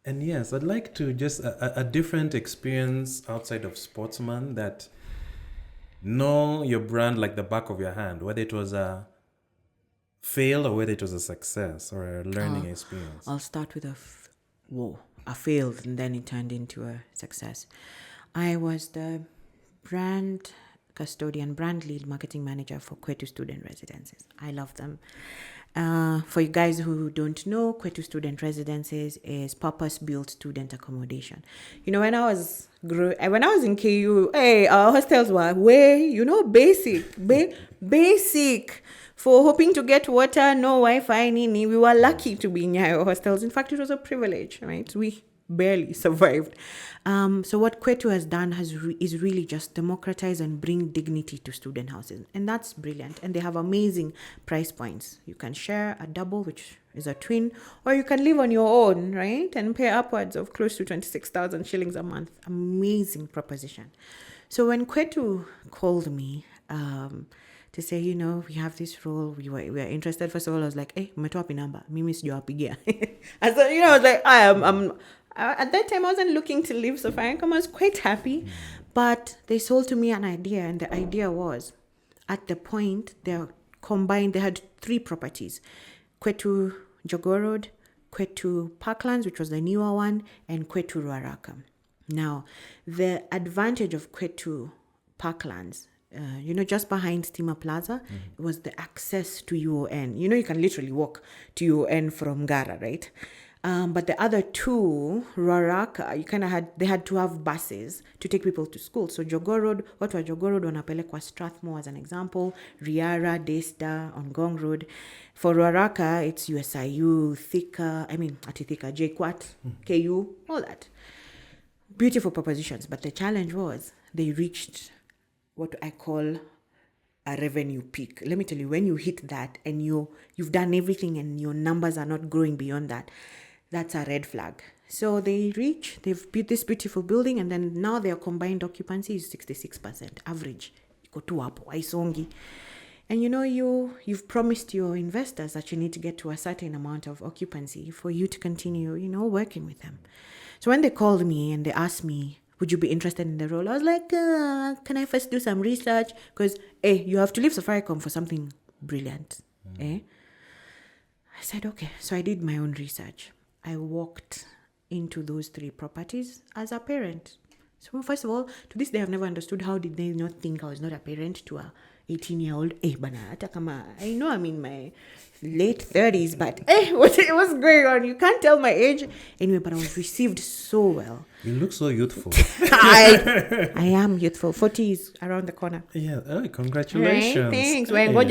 And yes, I'd like to just a different experience outside of Sportsman that know your brand like the back of your hand, whether it was a fail or whether it was a success or a learning experience. I'll start with a failed and then it turned into a success. I was the brand custodian, brand lead marketing manager for Kwetu Student Residences. I love them. For you guys who don't know, Kwetu Student Residences is purpose-built student accommodation. When I was in KU, our hostels were way, basic. For hoping to get water, no Wi-Fi, nini. We were lucky to be in our hostels. In fact, it was a privilege, right? We barely survived. So what Kwetu has done is really just democratize and bring dignity to student houses. And that's brilliant. And they have amazing price points. You can share a double, which is a twin, or you can live on your own, right? And pay upwards of close to 26,000 shillings a month. Amazing proposition. So when Kwetu called me to say, we have this role, we were interested. First of all, I was like, umetoa wapi namba? Mimi sijawapigia. I was like, I'm at that time, I wasn't looking to leave Safaricom. I was quite happy. But they sold to me an idea. And the idea was, at the point, they had 3 properties. Kwetu Jogoo Road, Kwetu Parklands, which was the newer one, and Kwetu Ruaraka. Now, the advantage of Kwetu Parklands, just behind Steamer Plaza, was the access to UON. You can literally walk to UON from Gara, right? But the other 2, Ruaraka, they had to have buses to take people to school. So Jogoo Road, watu wa Jogoo Road wanapelekwa Strathmore as an example, Riara, Daystar on Gong Road. For Ruaraka, it's USIU, Thika, JKUAT, KU, all that. Beautiful propositions. But the challenge was they reached what I call a revenue peak. Let me tell you, when you hit that and you've done everything and your numbers are not growing beyond that, that's a red flag. So they've built this beautiful building, and then now their combined occupancy is 66% average. Iko tu hapo, haisongi. And you've promised your investors that you need to get to a certain amount of occupancy for you to continue, working with them. So when they called me and they asked me, would you be interested in the role? I was like, can I first do some research? Because, you have to leave Safaricom for something brilliant. I said, okay. So I did my own research. I walked into those 3 properties as a parent. So first of all, to this day, I've never understood how did they not think I was not a parent to a 18-year-old, bana, hata kama, I know I'm in my late 30s, but what's going on? You can't tell my age. Anyway, but I was received so well. You look so youthful. I am youthful. 40 is around the corner. Yeah. Oh, congratulations. Right, thanks. Hey. What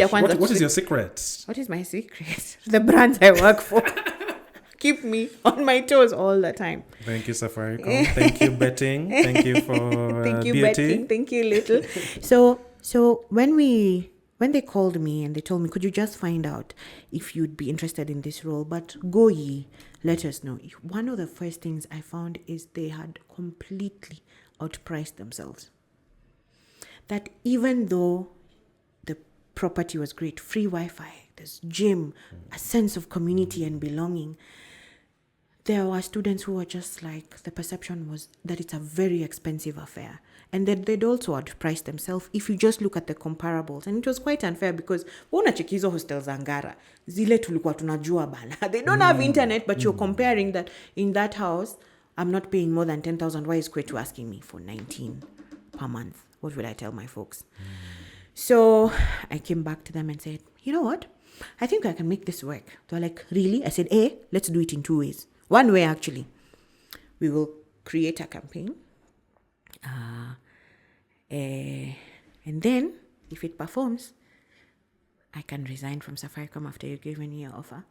is your secret? What is my secret? The brands I work for keep me on my toes all the time. Thank you, Safaricom. Thank you, betting. Thank you for Thank you, beauty. betting. Thank you, little. So when they called me and they told me, could you just find out if you'd be interested in this role, but go ye, let us know. One of the first things I found is they had completely outpriced themselves. That even though the property was great, free Wi-Fi, there's gym, a sense of community and belonging, there were students who were just like, the perception was that it's a very expensive affair. And that they'd also outpriced themselves if you just look at the comparables. And it was quite unfair because unacheki hizo hostels Angara, zile tulikuwa tunajua bana. They don't have internet, but you're comparing that in that house, I'm not paying more than 10,000. Why is Kwetu asking me for 19 per month? What will I tell my folks? So I came back to them and said, you know what? I think I can make this work. They were like, really? I said, let's do it in 2 ways. One way, actually. We will create a campaign. And then, if it performs, I can resign from Safaricom after you've given me your offer.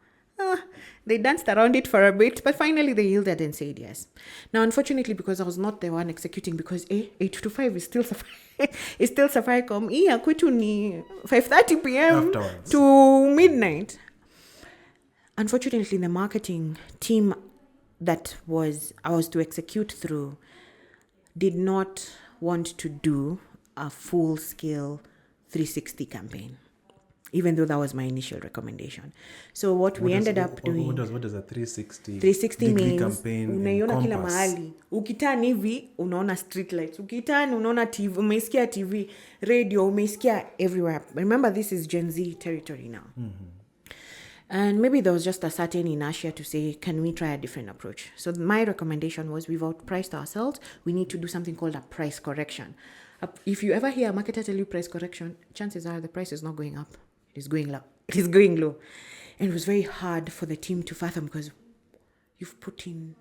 They danced around it for a bit, but finally they yielded and said yes. Now, unfortunately, because I was not the one executing, because 8 to 5 is still Safaricom. Kwetu ni 5:30 p.m. Afterwards. to midnight. Unfortunately, the marketing team that I was to execute through did not want to do a full-scale 360 campaign, even though that was my initial recommendation. So what we ended up doing... What does a 360 360 means unaiona kila mahali. Ukiturn hivi unaona street lights. Ukiturn unaona TV, umeisikia TV, radio, umeisikia everywhere. Remember, this is Gen Z territory now. Mm-hmm. And maybe there was just a certain inertia to say, can we try a different approach? So my recommendation was, we've outpriced ourselves. We need to do something called a price correction. If you ever hear a marketer tell you price correction, chances are the price is not going up. It is going low. It is going low. And it was very hard for the team to fathom because you've put in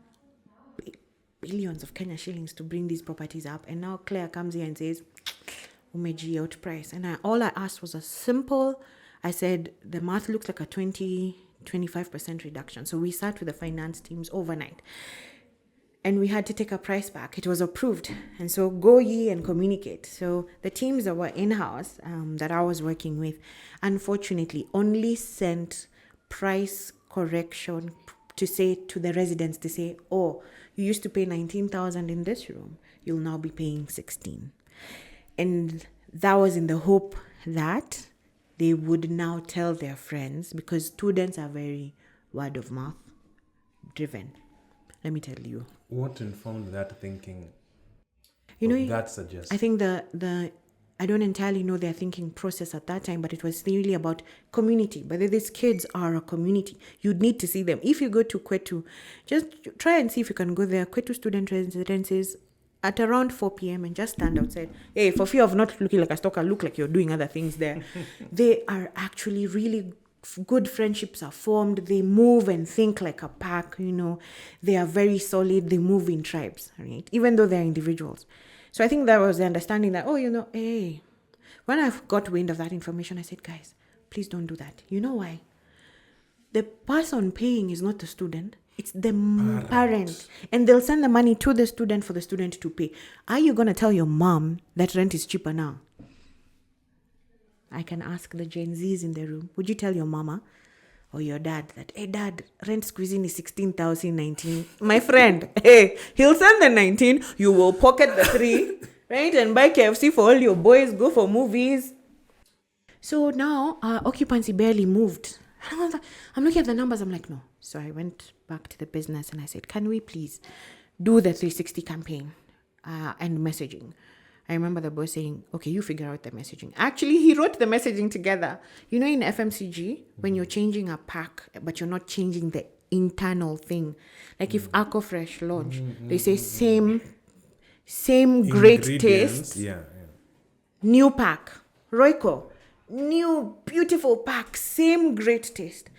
billions of Kenya shillings to bring these properties up. And now Klaire comes here and says, umeji outprice. And all I asked was a simple... I said, the math looks like a 25% reduction. So we sat with the finance teams overnight. And we had to take a price back. It was approved. And so go ye and communicate. So the teams that were in-house that I was working with, unfortunately, only sent price correction to say to the residents to say, you used to pay 19,000 in this room. You'll now be paying 16. And that was in the hope that they would now tell their friends, because students are very word of mouth driven. Let me tell you. What informed that thinking? That suggests. I think I don't entirely know their thinking process at that time, but it was really about community. But these kids are a community. You'd need to see them. If you go to Kwetu, just try and see if you can go there. Kwetu student residences at around 4 p.m. and just stand outside. Hey, for fear of not looking like a stalker, look like you're doing other things there. They are actually really good. Friendships are formed. They move and think like a pack, They are very solid. They move in tribes, right? Even though they're individuals. So I think that was the understanding that, hey, when I got wind of that information, I said, guys, please don't do that. You know why? The person paying is not the student. It's the parent. And they'll send the money to the student for the student to pay. Are you going to tell your mom that rent is cheaper now? I can ask the Gen Zs in the room. Would you tell your mama or your dad that, hey, dad, rent squeezing is 16,000, 19. My friend, hey, he'll send the 19. You will pocket the 3, right? And buy KFC for all your boys. Go for movies. So now occupancy barely moved. I'm looking at the numbers. I'm like, no. So I went back to the business and I said, can we please do the 360 campaign and messaging? I remember the boss saying, okay, you figure out the messaging. Actually, he wrote the messaging together. In FMCG, when you're changing a pack, but you're not changing the internal thing. Like if Aqua Fresh launch, they say same great taste, new pack, Royco. new, beautiful pack, same great taste.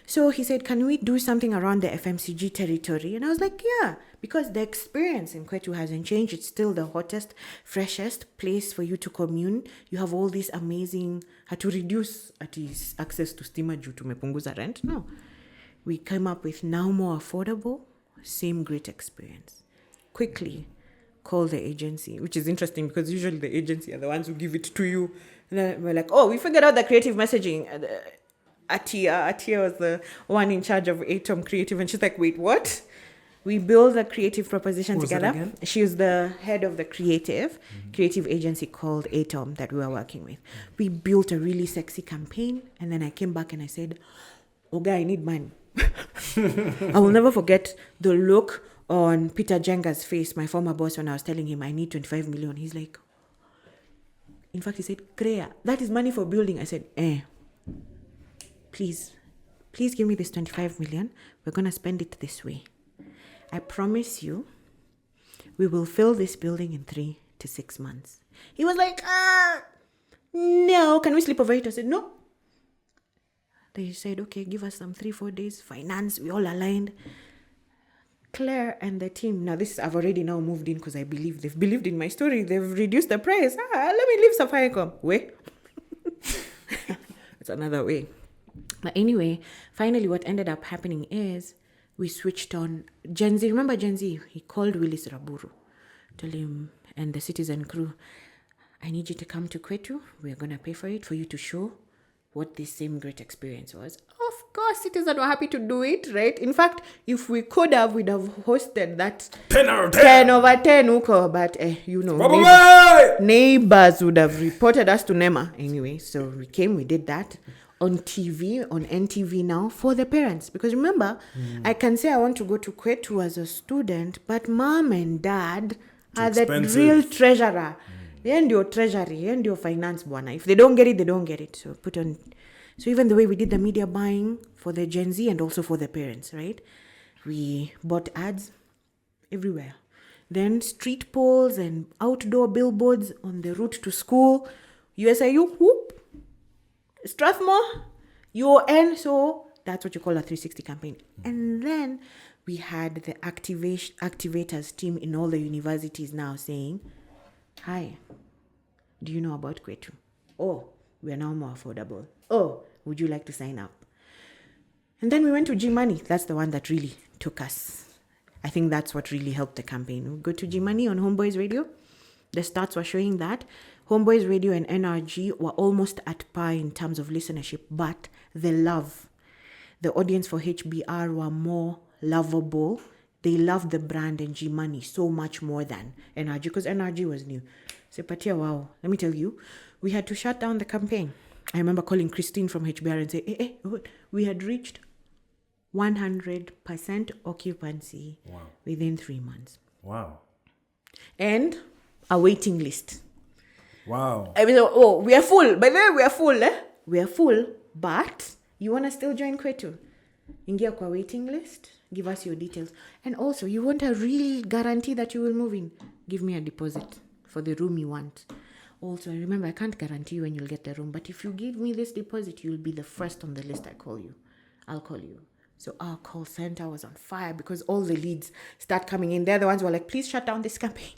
So he said, can we do something around the FMCG territory? And I was like, yeah, because the experience in Kwetu hasn't changed. It's still the hottest, freshest place for you to commune. You have all these amazing, had to reduce at least access to stima due to tumepunguza rent. No, we came up with now more affordable, same great experience. Quickly call the agency, which is interesting because usually the agency are the ones who give it to you. And then we're like, oh, we figured out the creative messaging. Atia was the one in charge of Atom Creative, and she's like, wait, what? We built a creative proposition together. She was the head of the creative agency called Atom that we were working with. We built a really sexy campaign, and then I came back and I said, Oga, I need money. I will never forget the look on Peter Jenga's face, my former boss, when I was telling him I need 25 million. He's like, in fact, he said, Klaire, that is money for building. I said, please give me this 25 million. We're going to spend it this way. I promise you, we will fill this building in 3 to 6 months. He was like, no, can we sleep over it? I said, no. They said, okay, give us some 3-4 days. Finance, we all aligned. Klaire and the team, now this, I've already now moved in because I believe they've believed in my story. They've reduced the price. Let me leave Safaricom. Wait. It's another way. But anyway, finally what ended up happening is we switched on Gen Z. Remember Gen Z? He called Willis Raburu, told him and the Citizen crew, I need you to come to Kwetu. We're going to pay for it for you to show what this same great experience was. Of course, citizens were happy to do it, right? In fact, if we could have, we'd have hosted that 10 over 10 uko, but neighbors would have reported us to NEMA. Anyway, so we came, we did that on TV, on NTV now, for the parents. Because remember, I can say I want to go to Kwetu as a student, but mom and dad are the real treasurer. They end your treasury, end your finance bwana. If they don't get it, they don't get it. So put on. So even the way we did the media buying for the Gen Z and also for the parents, right? We bought ads everywhere. Then street poles and outdoor billboards on the route to school. USIU, whoop. Strathmore, UON. So that's what you call a 360 campaign. And then we had the activators team in all the universities now saying, hi, do you know about Kwetu? Oh, we are now more affordable. Oh, would you like to sign up? And then we went to G-Money. That's the one that really took us. I think that's what really helped the campaign. We go to G-Money on Homeboys Radio. The stats were showing that Homeboys Radio and NRG were almost at par in terms of listenership, but the audience for HBR were more lovable. They loved the brand and G-Money so much more than NRG because NRG was new. So, Patia, wow, let me tell you, we had to shut down the campaign. I remember calling Christine from HBR and say, we had reached 100% occupancy within 3 months. Wow. And a waiting list. Wow. I mean, we are full. By the way, we are full. We are full, but you want to still join Kwetu? Ingia kwa waiting list. Give us your details. And also, you want a real guarantee that you will move in? Give me a deposit for the room you want. Also, remember, I can't guarantee you when you'll get the room, but if you give me this deposit, you'll be the first on the list I'll call you. So our call center was on fire because all the leads start coming in. They're the ones who are like, please shut down this campaign.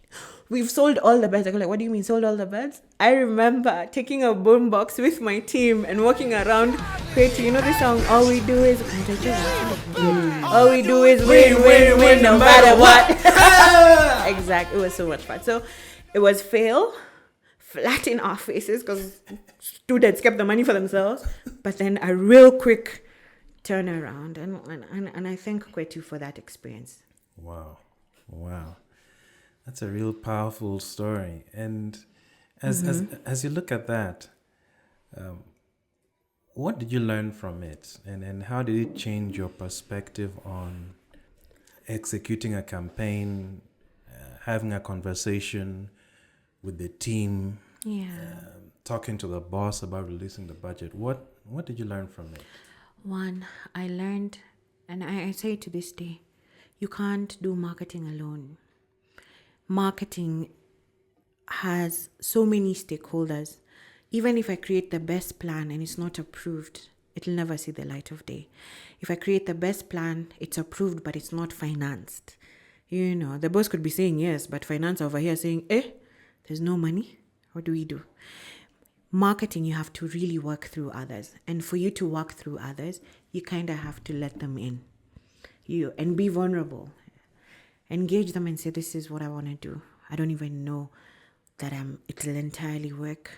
We've sold all the beds. I go like, what do you mean sold all the beds? I remember taking a boombox with my team and walking around Kwetu. You know the song, all we do is win no matter what. Exactly. It was so much fun. So it was flat in our faces because students kept the money for themselves, but then a real quick turnaround, and I thank Kwetu for that experience. Wow. That's a real powerful story. And as you look at that, what did you learn from it, and how did it change your perspective on executing a campaign, having a conversation with the team, talking to the boss about releasing the budget? What did you learn from it? One, I learned, and I say to this day, you can't do marketing alone. Marketing has so many stakeholders. Even if I create the best plan and it's not approved, it'll never see the light of day. If I create the best plan, it's approved, but it's not financed. The boss could be saying yes, but finance over here saying, there's no money. What do we do? Marketing, you have to really work through others. And for you to work through others, you kind of have to let them in. And be vulnerable. Engage them and say, this is what I want to do. I don't even know that it'll entirely work,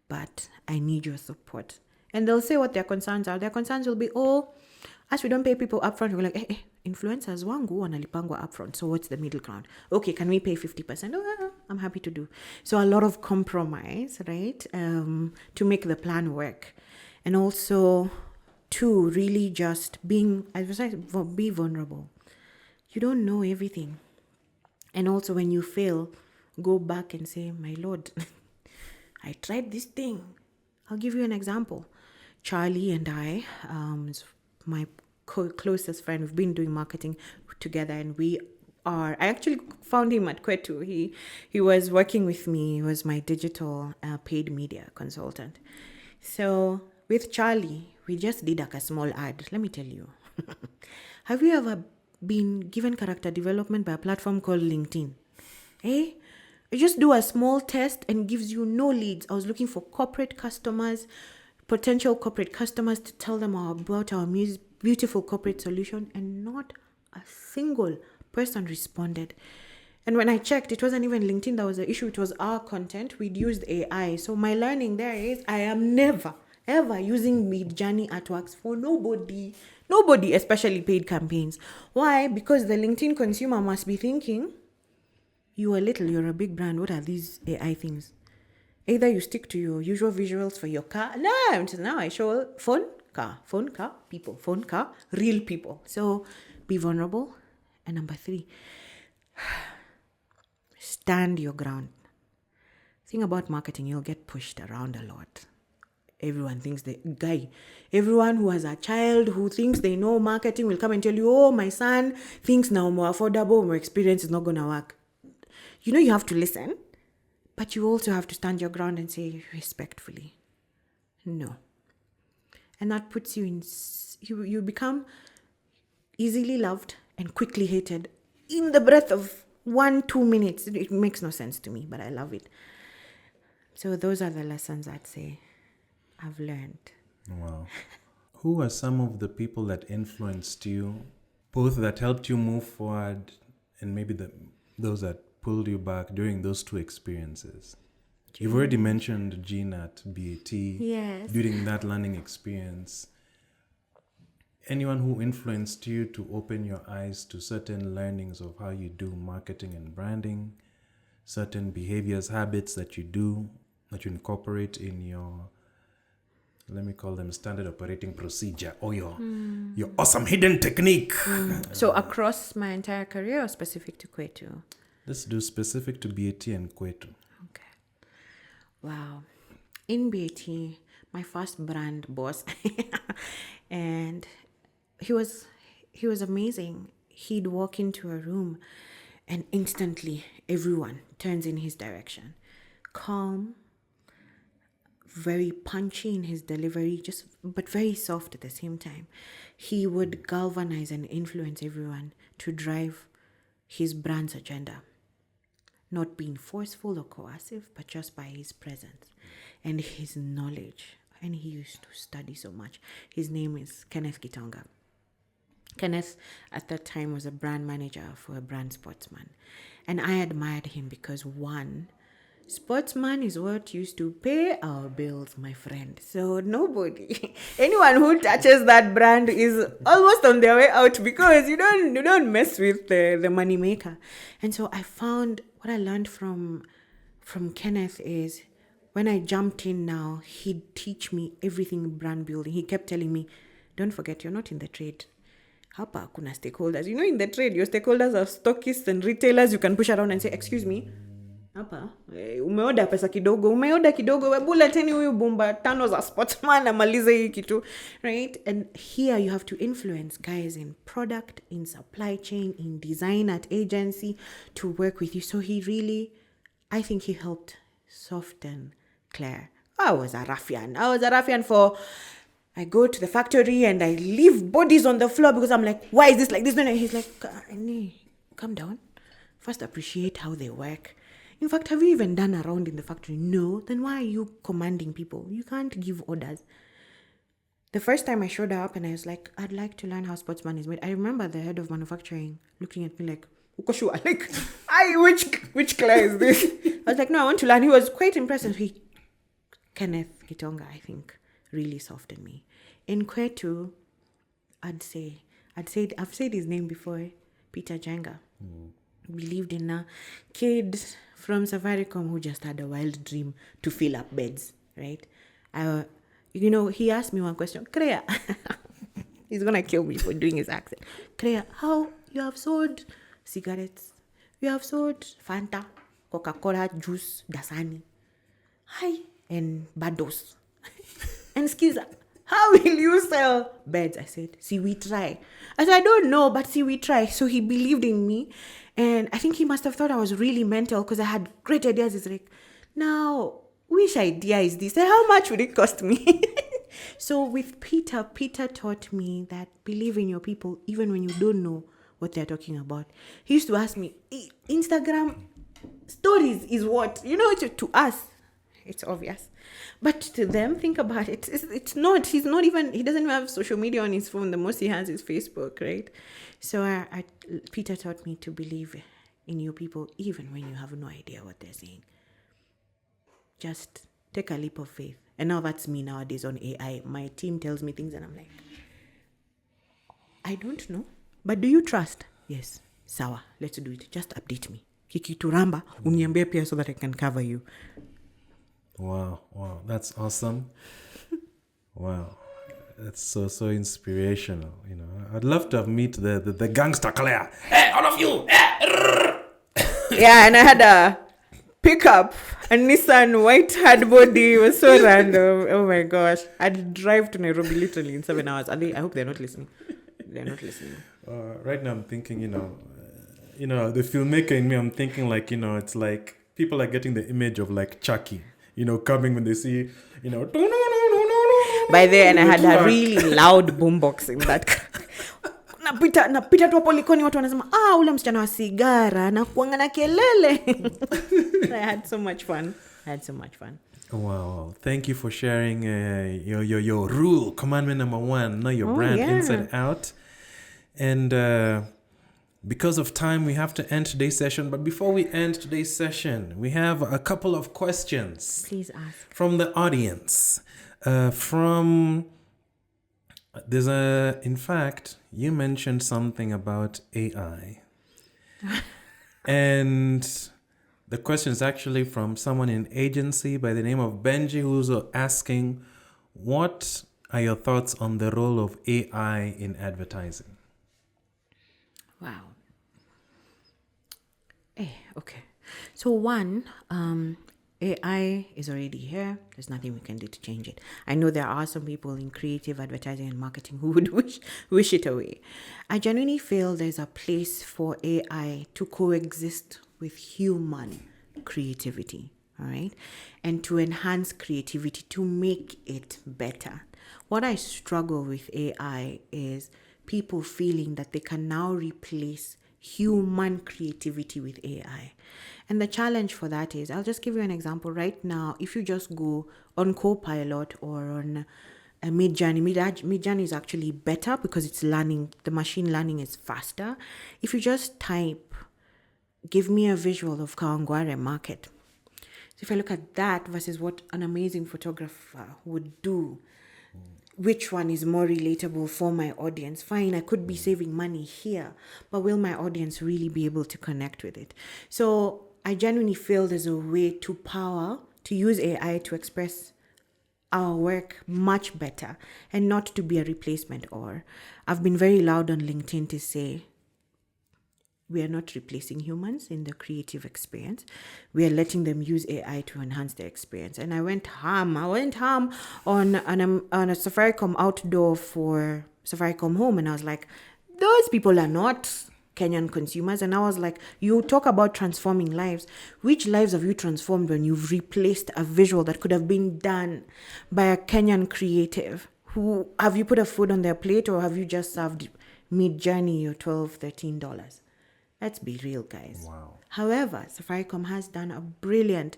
but I need your support. And they'll say what their concerns are. Their concerns will be, as we don't pay people upfront, we're like, influencers wangu wanalipangwa upfront. So what's the middle ground? Okay, can we pay 50%? I'm happy to do. So a lot of compromise, right? To make the plan work. And also to really just be vulnerable. You don't know everything. And also when you fail, go back and say, my Lord, I tried this thing. I'll give you an example. Charlie and I, my closest friend, we've been doing marketing together, and I actually found him at Kwetu. He was working with me. He was my digital paid media consultant. So with Charlie, we just did a small ad. Let me tell you. Have you ever been given character development by a platform called LinkedIn? You just do a small test and gives you no leads. I was looking for potential corporate customers to tell them about our beautiful corporate solution, and not a single person responded. And when I checked, it wasn't even LinkedIn that was the issue. It was our content. We'd used AI. So my learning there is I am never, ever using Midjourney artworks for nobody, especially paid campaigns. Why? Because the LinkedIn consumer must be thinking, you're a big brand. What are these AI things? Either you stick to your usual visuals for your car. No, now I show phone, car, people, phone, car, real people. So be vulnerable. And number 3, stand your ground. Thing about marketing, you'll get pushed around a lot. Everyone thinks everyone who has a child who thinks they know marketing will come and tell you, my son thinks now more affordable, more experience is not going to work. You have to listen, but you also have to stand your ground and say respectfully, no. And that puts you in, you become easily loved and quickly hated in the breath of 1-2 minutes. It makes no sense to me, but I love it. So those are the lessons I'd say I've learned. Wow. Who are some of the people that influenced you, both that helped you move forward and maybe those that pulled you back during those 2 experiences? You've already mentioned Jean at BAT. Yes. During that learning experience. Anyone who influenced you to open your eyes to certain learnings of how you do marketing and branding, certain behaviors, habits that you do, that you incorporate in your, let me call them standard operating procedure, or your awesome hidden technique. So across my entire career or specific to Kwetu? Let's do specific to BAT and Kwetu. Okay. Wow. In BAT, my first brand boss, and he was amazing. He'd walk into a room and instantly everyone turns in his direction. Calm, very punchy in his delivery, but very soft at the same time. He would galvanize and influence everyone to drive his brand's agenda. Not being forceful or coercive, but just by his presence and his knowledge. And he used to study so much. His name is Kenneth Gitonga. Kenneth, at that time, was a brand manager for a brand Sportsman. And I admired him because, one, Sportsman is what used to pay our bills, my friend. So anyone who touches that brand is almost on their way out, because you don't mess with the money maker. And so I found what I learned from Kenneth is, when I jumped in now, he'd teach me everything brand building. He kept telling me, don't forget, you're not in the trade. Hapa kuna stakeholders. In the trade, your stakeholders are stockists and retailers. You can push around and say, excuse me, hapa umeoda pesa kidogo, leteni huyu bumba 5 za Sportsman amalize hii kitu, right? And here you have to influence guys in product, in supply chain, in design at agency to work with you. So I think he helped soften Klaire I was a ruffian for... I go to the factory and I leave bodies on the floor because I'm like, why is this like this? And he's like, calm down. First appreciate how they work. In fact, have you even done a round in the factory? No. Then why are you commanding people? You can't give orders. The first time I showed up and I was like, I'd like to learn how sportsman is made. I remember the head of manufacturing looking at me like, Ukoshua, like, which Klaire is this? I was like, no, I want to learn. He was quite impressed. Kenneth Kitonga, I think, really softened me. In Kwetu, I've said his name before, Peter Jenga. Believed in a kid from Safaricom who just had a wild dream to fill up beds, right? He asked me one question, Klaire, he's going to kill me for doing his accent. Klaire, how you have sold cigarettes, you have sold Fanta, Coca-Cola, juice, Dasani, and Bados, and Skiza. How will you sell beds? I said, see, we try. I said, I don't know, but see, we try. So he believed in me. And I think he must have thought I was really mental because I had great ideas. He's like, now, which idea is this? And how much would it cost me? So with Peter taught me that believe in your people even when you don't know what they're talking about. He used to ask me, Instagram stories is what? To us, it's obvious. But to them, think about it. It's not. He doesn't even have social media on his phone. The most he has is Facebook, right? So Peter taught me to believe in your people even when you have no idea what they're saying. Just take a leap of faith. And now that's me nowadays on AI. My team tells me things and I'm like, I don't know. But do you trust? Yes. Sawa, let's do it. Just update me. Kikituramba, uniambie pia so that I can cover you. Wow, that's awesome. Wow, that's so inspirational. I'd love to have met the gangster Klaire. Hey, all of you! Yeah, and I had a pickup, a Nissan white hard body. It was so random. Oh my gosh, I'd drive to Nairobi literally in 7 hours. I hope they're not listening. They're not listening. Right now, I'm thinking, the filmmaker in me. I'm thinking like, it's like people are getting the image of like Chucky. Coming when they see, By then, I had a really loud boombox in that car. Napita tu hapo Likoni watu wanasema, ule msichana wa sigara na kuanga na kelele. I had so much fun. Wow. Thank you for sharing your rule, commandment number 1, know your brand inside out. And because of time, we have to end today's session. But before we end today's session, we have a couple of questions. Please ask. From the audience. In fact, you mentioned something about AI. And the question is actually from someone in agency by the name of Benji, who's asking, what are your thoughts on the role of AI in advertising? Wow. Okay. So one, AI is already here. There's nothing we can do to change it. I know there are some people in creative advertising and marketing who would wish it away. I genuinely feel there's a place for AI to coexist with human creativity, all right? And to enhance creativity, to make it better. What I struggle with AI is people feeling that they can now replace human creativity with AI. And the challenge for that is, I'll just give you an example. Right now, if you just go on Copilot or on Midjourney, Midjourney is actually better because it's learning, the machine learning is faster. If you just type, give me a visual of Kawangware market. So if I look at that versus what an amazing photographer would do, which one is more relatable for my audience? Fine, I could be saving money here, but will my audience really be able to connect with it? So I genuinely feel there's a way to use AI to express our work much better and not to be a replacement. Or I've been very loud on LinkedIn to say, we are not replacing humans in the creative experience. We are letting them use AI to enhance their experience. And I went ham on a Safaricom outdoor for Safaricom Home. And I was like, those people are not Kenyan consumers. And I was like, you talk about transforming lives. Which lives have you transformed when you've replaced a visual that could have been done by a Kenyan creative? Who have you put a food on their plate, or have you just served Mid-Journey or $12, $13? Let's be real, guys. Wow. However, Safaricom has done a brilliant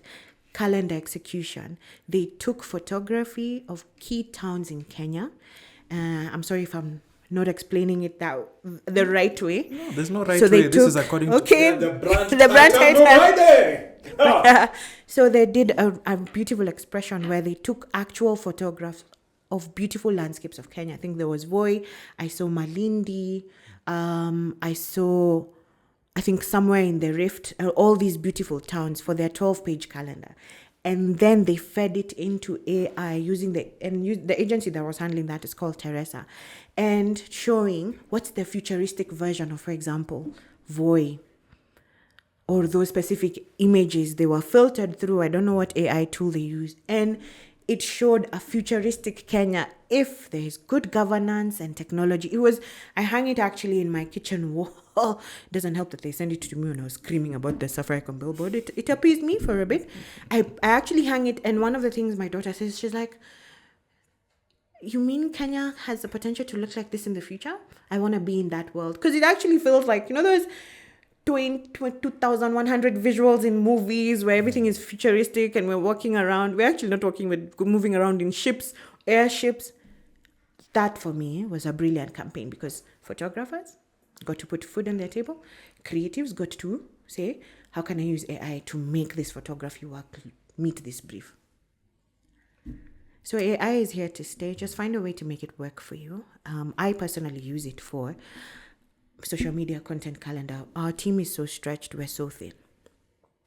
calendar execution. They took photography of key towns in Kenya. I'm sorry if I'm not explaining it the right way. No, there's no right way. This is according to the brand title. So they did a beautiful expression where they took actual photographs of beautiful landscapes of Kenya. I think there was Voi. I saw Malindi. I think somewhere in the Rift, all these beautiful towns for their 12-page calendar. And then they fed it into AI using the agency that was handling that is called Teresa, and showing what's the futuristic version of, for example, Voi, or those specific images. They were filtered through, I don't know what AI tool they used, and it showed a futuristic Kenya if there is good governance and technology. I hung it actually in my kitchen wall. Doesn't help that they sent it to me when I was screaming about the Safaricom billboard. It appeased me for a bit. I actually hung it, and one of the things my daughter says, she's like, you mean Kenya has the potential to look like this in the future? I want to be in that world. Because it actually feels like, those 2,100 visuals in movies where everything is futuristic and we're walking around. We're actually not moving around in ships, airships. That for me was a brilliant campaign, because photographers got to put food on their table. Creatives got to say, how can I use AI to make this photography work, meet this brief? So AI is here to stay. Just find a way to make it work for you. I personally use it for social media content calendar. Our team is so stretched, we're so thin.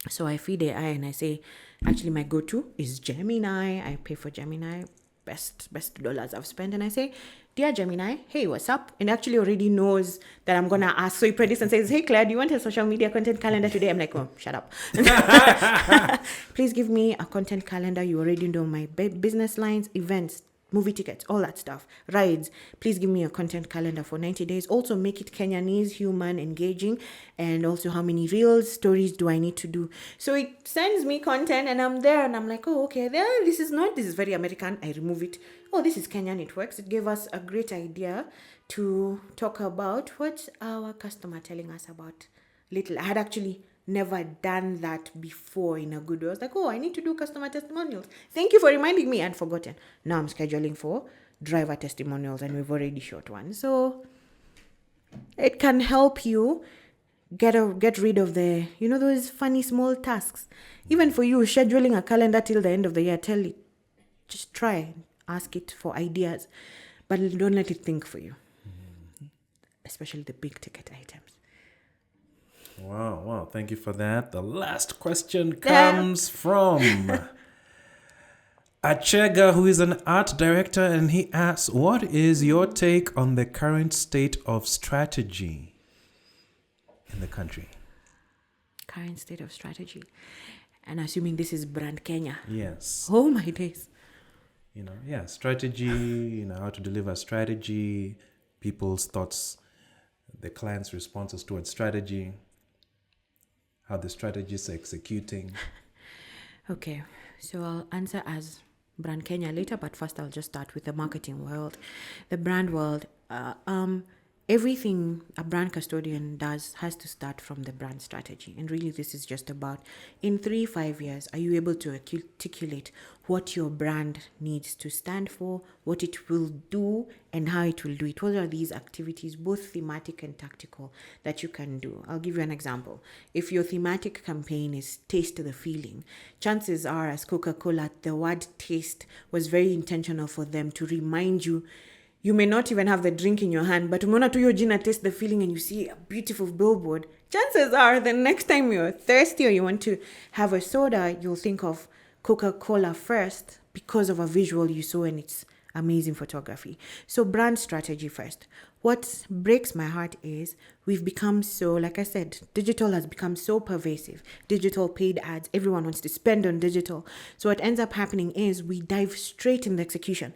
So I feed AI and I say, actually my go-to is Gemini. I pay for Gemini, best dollars I've spent. And I say, dear Gemini, hey, what's up? And actually already knows that I'm going to ask. So he predicts and says, hey, Klaire, do you want a social media content calendar today? I'm like, oh, shut up. Please give me a content calendar. You already know my business lines, events, movie tickets, all that stuff, rides. Please give me a content calendar for 90 days. Also make it Kenyanese, human, engaging, and also how many reels, stories do I need to do? So it sends me content and I'm there and I'm like, oh, okay, this is very American. I remove it. Oh, this is Kenyan, it works. It gave us a great idea to talk about what our customer telling us about little. I had actually never done that before in a good way. I was like, oh, I need to do customer testimonials. Thank you for reminding me. I'd forgotten. Now I'm scheduling for driver testimonials and we've already shot one. So it can help you get rid of the, those funny small tasks. Even for you, scheduling a calendar till the end of the year, just try, ask it for ideas, but don't let it think for you, especially the big ticket items. Wow. Thank you for that. The last question comes from Achega, who is an art director, and he asks, what is your take on the current state of strategy in the country? Current state of strategy. And assuming this is brand Kenya. Yes. Oh my days. Strategy, how to deliver strategy, people's thoughts, the client's responses towards strategy, how the strategists are executing. Okay, so I'll answer as brand Kenya later, but first I'll just start with the marketing world. The brand world, everything a brand custodian does has to start from the brand strategy. And really this is just about, in 3-5 years, are you able to articulate what your brand needs to stand for, what it will do, and how it will do it? What are these activities, both thematic and tactical, that you can do? I'll give you an example. If your thematic campaign is taste the feeling, chances are, as Coca-Cola, the word taste was very intentional for them to remind you. You may not even have the drink in your hand, but umeona tu hiyo jina taste the feeling and you see a beautiful billboard. Chances are the next time you're thirsty or you want to have a soda, you'll think of Coca-Cola first because of a visual you saw and its amazing photography. So brand strategy first. What breaks my heart is we've become so, like I said, digital has become so pervasive. Digital paid ads, everyone wants to spend on digital. So what ends up happening is we dive straight in the execution.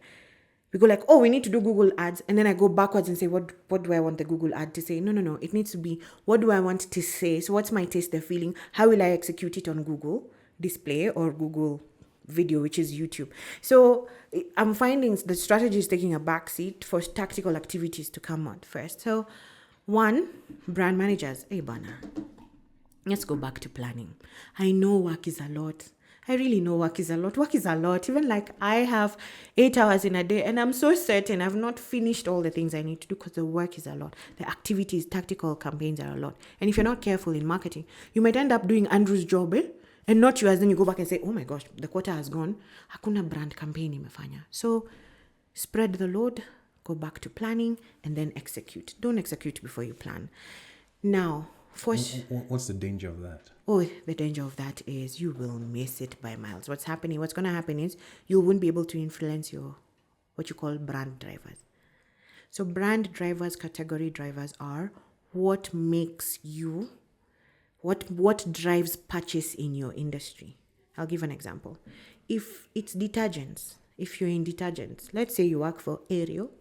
We go like, oh, we need to do Google ads. And then I go backwards and say, what do I want the Google ad to say? No. It needs to be, what do I want to say? So what's my taste, the feeling? How will I execute it on Google display or Google video, which is YouTube? So I'm finding the strategy is taking a backseat for tactical activities to come out first. So 1, brand managers. Hey, Bana, let's go back to planning. I know work is a lot. I really know work is a lot. Work is a lot. Even like I have 8 hours in a day and I'm so certain I've not finished all the things I need to do because the work is a lot. The activities, tactical campaigns are a lot. And if you're not careful in marketing, you might end up doing Andrew's job and not yours. Then you go back and say, oh my gosh, the quarter has gone. Hakuna brand campaign imefanya. So spread the load, go back to planning and then execute. Don't execute before you plan. Now, what's the danger of that? Oh, the danger of that is you will miss it by miles. What's going to happen is you won't be able to influence your, what you call brand drivers. So brand drivers, category drivers are what makes you, what drives purchase in your industry. I'll give an example. If it's detergents, if you're in detergents, let's say you work for Ariel.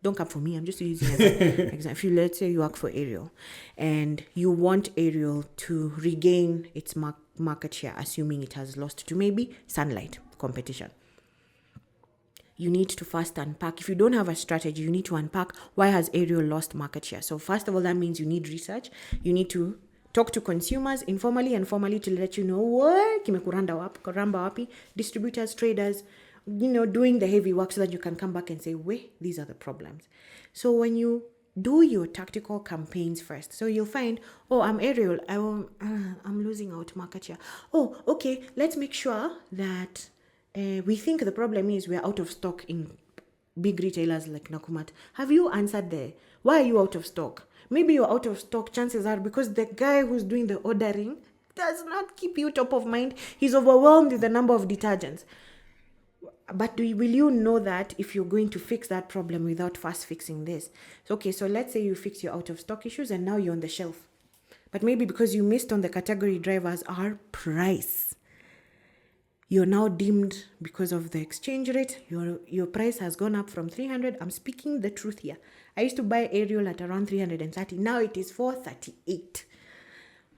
Don't come for me, I'm just using as an example. Let's say you work for Ariel and you want Ariel to regain its market share, assuming it has lost to maybe Sunlight competition. You need to first unpack. If you don't have a strategy, you need to unpack why has Ariel lost market share. So first of all, that means you need research. You need to talk to consumers informally and formally to let you know what kimekuramba wapi, distributors, traders, doing the heavy work so that you can come back and say, wait, these are the problems. So when you do your tactical campaigns first, so you'll find, oh, I'm Ariel, I'm losing out market share. Oh, okay, let's make sure that we think the problem is we're out of stock in big retailers like Nakumat. Have you answered there? Why are you out of stock? Maybe you're out of stock, chances are because the guy who's doing the ordering does not keep you top of mind. He's overwhelmed with the number of detergents. But will you know that if you're going to fix that problem without first fixing this? So let's say you fix your out of stock issues and now you're on the shelf. But maybe because you missed on the category drivers are price. You're now deemed because of the exchange rate. Your price has gone up from 300. I'm speaking the truth here. I used to buy Ariel at around 330. Now it is 438.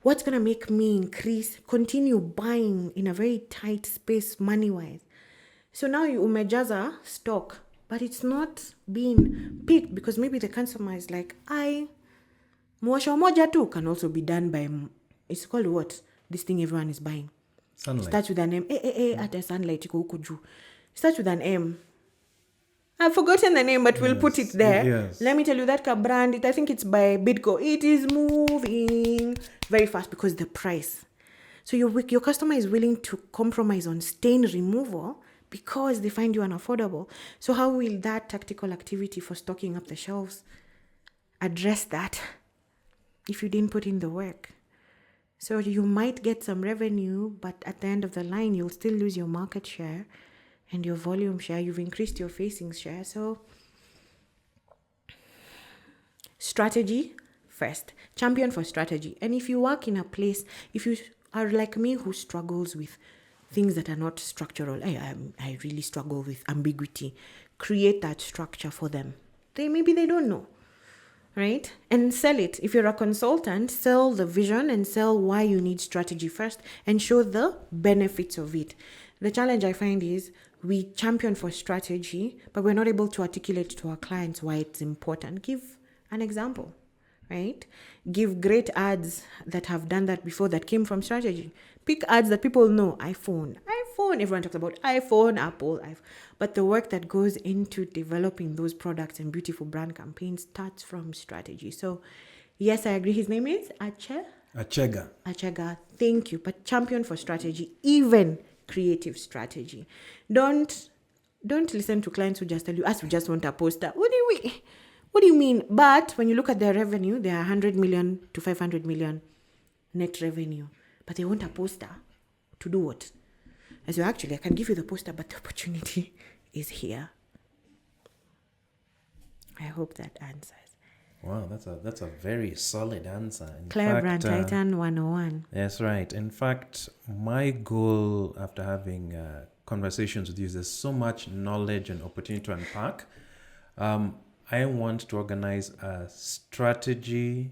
What's going to make me continue buying in a very tight space money-wise? So now you umejaza stock, but it's not being picked because maybe the customer is like, mwasho moja tu can also be done by, it's called what? This thing everyone is buying. Sunlight. Starts with an M. At a Sunlight, starts with an M. I've forgotten the name, but we'll put it there. Yes. Let me tell you that brand, I think it's by Bidco. It is moving very fast because the price. So your customer is willing to compromise on stain removal because they find you unaffordable. So how will that tactical activity for stocking up the shelves address that if you didn't put in the work? So you might get some revenue, but at the end of the line, you'll still lose your market share and your volume share. You've increased your facing share. So strategy first. Champion for strategy. And if you work in a place, if you are like me who struggles with things that are not structural, I really struggle with ambiguity. Create that structure for them. Maybe they don't know, right? And sell it. If you're a consultant, sell the vision and sell why you need strategy first and show the benefits of it. The challenge I find is we champion for strategy, but we're not able to articulate to our clients why it's important. Give an example, right? Give great ads that have done that before that came from strategy. Pick ads that people know. iPhone. Everyone talks about iPhone, Apple. But the work that goes into developing those products and beautiful brand campaigns starts from strategy. So, yes, I agree. His name is Achega. Thank you. But champion for strategy, even creative strategy. Don't listen to clients who just tell you, we just want a poster. What do you mean? But when you look at their revenue, they are 100 million to 500 million net revenue. But they want a poster to do what? I said, actually, I can give you the poster, but the opportunity is here. I hope that answers. Wow, that's a very solid answer. Klaire Brand Titan 101. That's right. In fact, my goal after having conversations with you is there's so much knowledge and opportunity to unpack. I want to organize a strategy.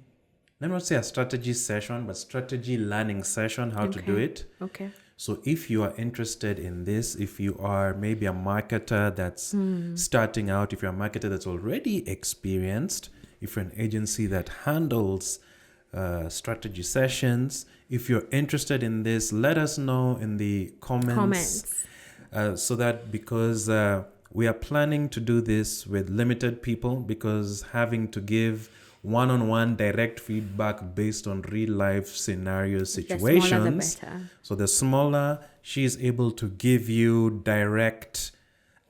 Let me not say a strategy session, but strategy learning session, how to do it. Okay. So if you are interested in this, if you are maybe a marketer that's starting out, if you're a marketer that's already experienced, if you're an agency that handles strategy sessions, if you're interested in this, let us know in the comments. So that because we are planning to do this with limited people, because having to give one-on-one direct feedback based on real life scenarios, situations. The smaller, the better. So the smaller she is able to give you direct,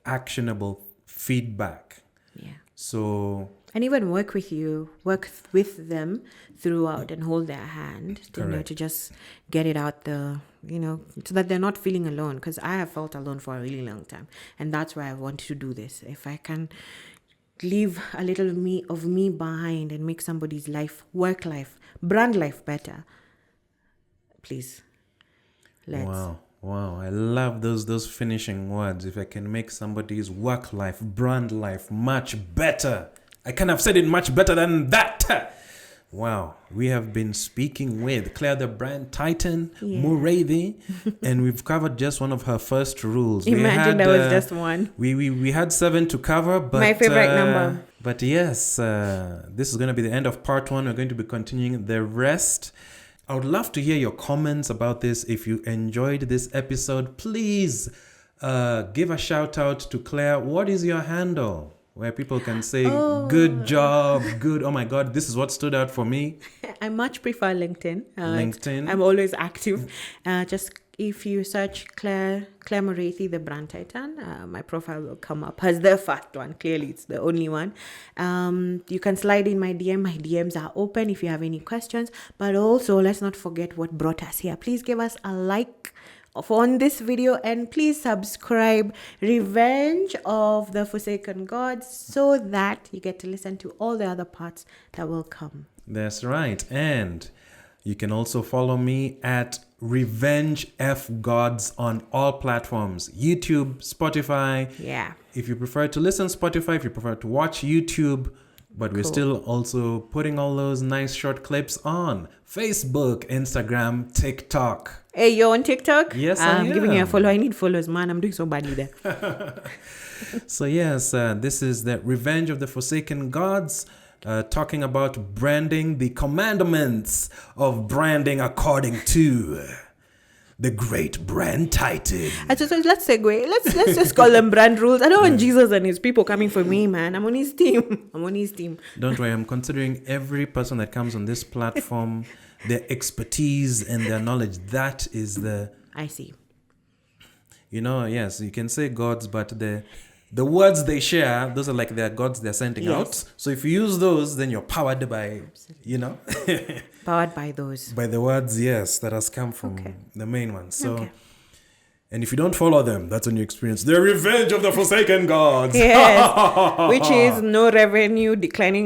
actionable feedback. Yeah. So And even work with them throughout and hold their hand, to just get it out the, so that they're not feeling alone. Because I have felt alone for a really long time. And that's why I want to do this. If I can leave a little of me behind and make somebody's life, work life, brand life better, please, let's. Wow, I love those finishing words. If I can make somebody's work life, brand life much better. I can't have said it much better than that. Wow, we have been speaking with Klaire, the brand titan, Muriithi, and we've covered just one of her first rules. Imagine that was just one. We had 7 to cover, but my favorite number. But yes, this is going to be the end of part 1. We're going to be continuing the rest. I would love to hear your comments about this. If you enjoyed this episode, please give a shout out to Klaire. What is your handle? Where people can say, good job, good. Oh my God, this is what stood out for me. I much prefer LinkedIn. LinkedIn. I'm always active. Just if you search Klaire Muriithi, the brand titan, my profile will come up as the first one. Clearly, it's the only one. You can slide in my DM. My DMs are open if you have any questions. But also, let's not forget what brought us here. Please give us a like on this video, and please subscribe Revenge of the Forsaken Gods, so that you get to listen to all the other parts that will come. That's right. And you can also follow me at Revenge F Gods on all platforms, YouTube, Spotify. Yeah. If you prefer to listen Spotify, if you prefer to watch YouTube, but we're still also putting all those nice short clips on Facebook, Instagram, TikTok. Hey, you're on TikTok? Yes, I'm giving you a follow. I need followers, man. I'm doing so badly there. So yes, this is the Revenge of the Forsaken Gods, talking about branding, the commandments of branding according to the great brand titan. So let's segue. Let's just call them brand rules. I don't want Jesus and his people coming for me, man. I'm on his team. Don't worry. I'm considering every person that comes on this platform, their expertise and their knowledge. That is I see. Yes, you can say gods, but the words they share, those are like their gods they're sending out. So if you use those, then you're powered by, Powered by those. By the words, yes, that has come from the main ones. So, and if you don't follow them, that's when you experience the revenge of the Forsaken Gods. Yes, which is no revenue, declining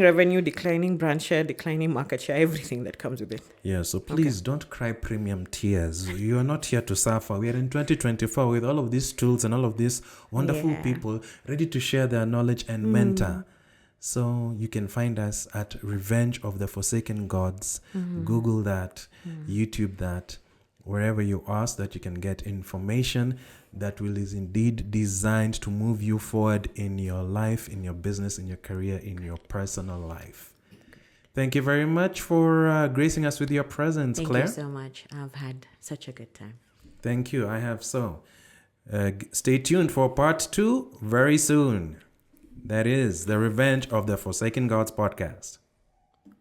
brand share, declining market share, everything that comes with it. Yeah, so please don't cry premium tears. You are not here to suffer. We are in 2024 with all of these tools and all of these wonderful people ready to share their knowledge and mentor. So you can find us at Revenge of the Forsaken Gods. Google that, YouTube that, wherever you are, so that you can get information that is indeed designed to move you forward in your life, in your business, in your career, in your personal life. Thank you very much for gracing us with your presence, Klaire. Thank you so much. I've had such a good time. Thank you. I have so. Stay tuned for part 2 very soon. That is the Revenge of the Forsaken Gods podcast.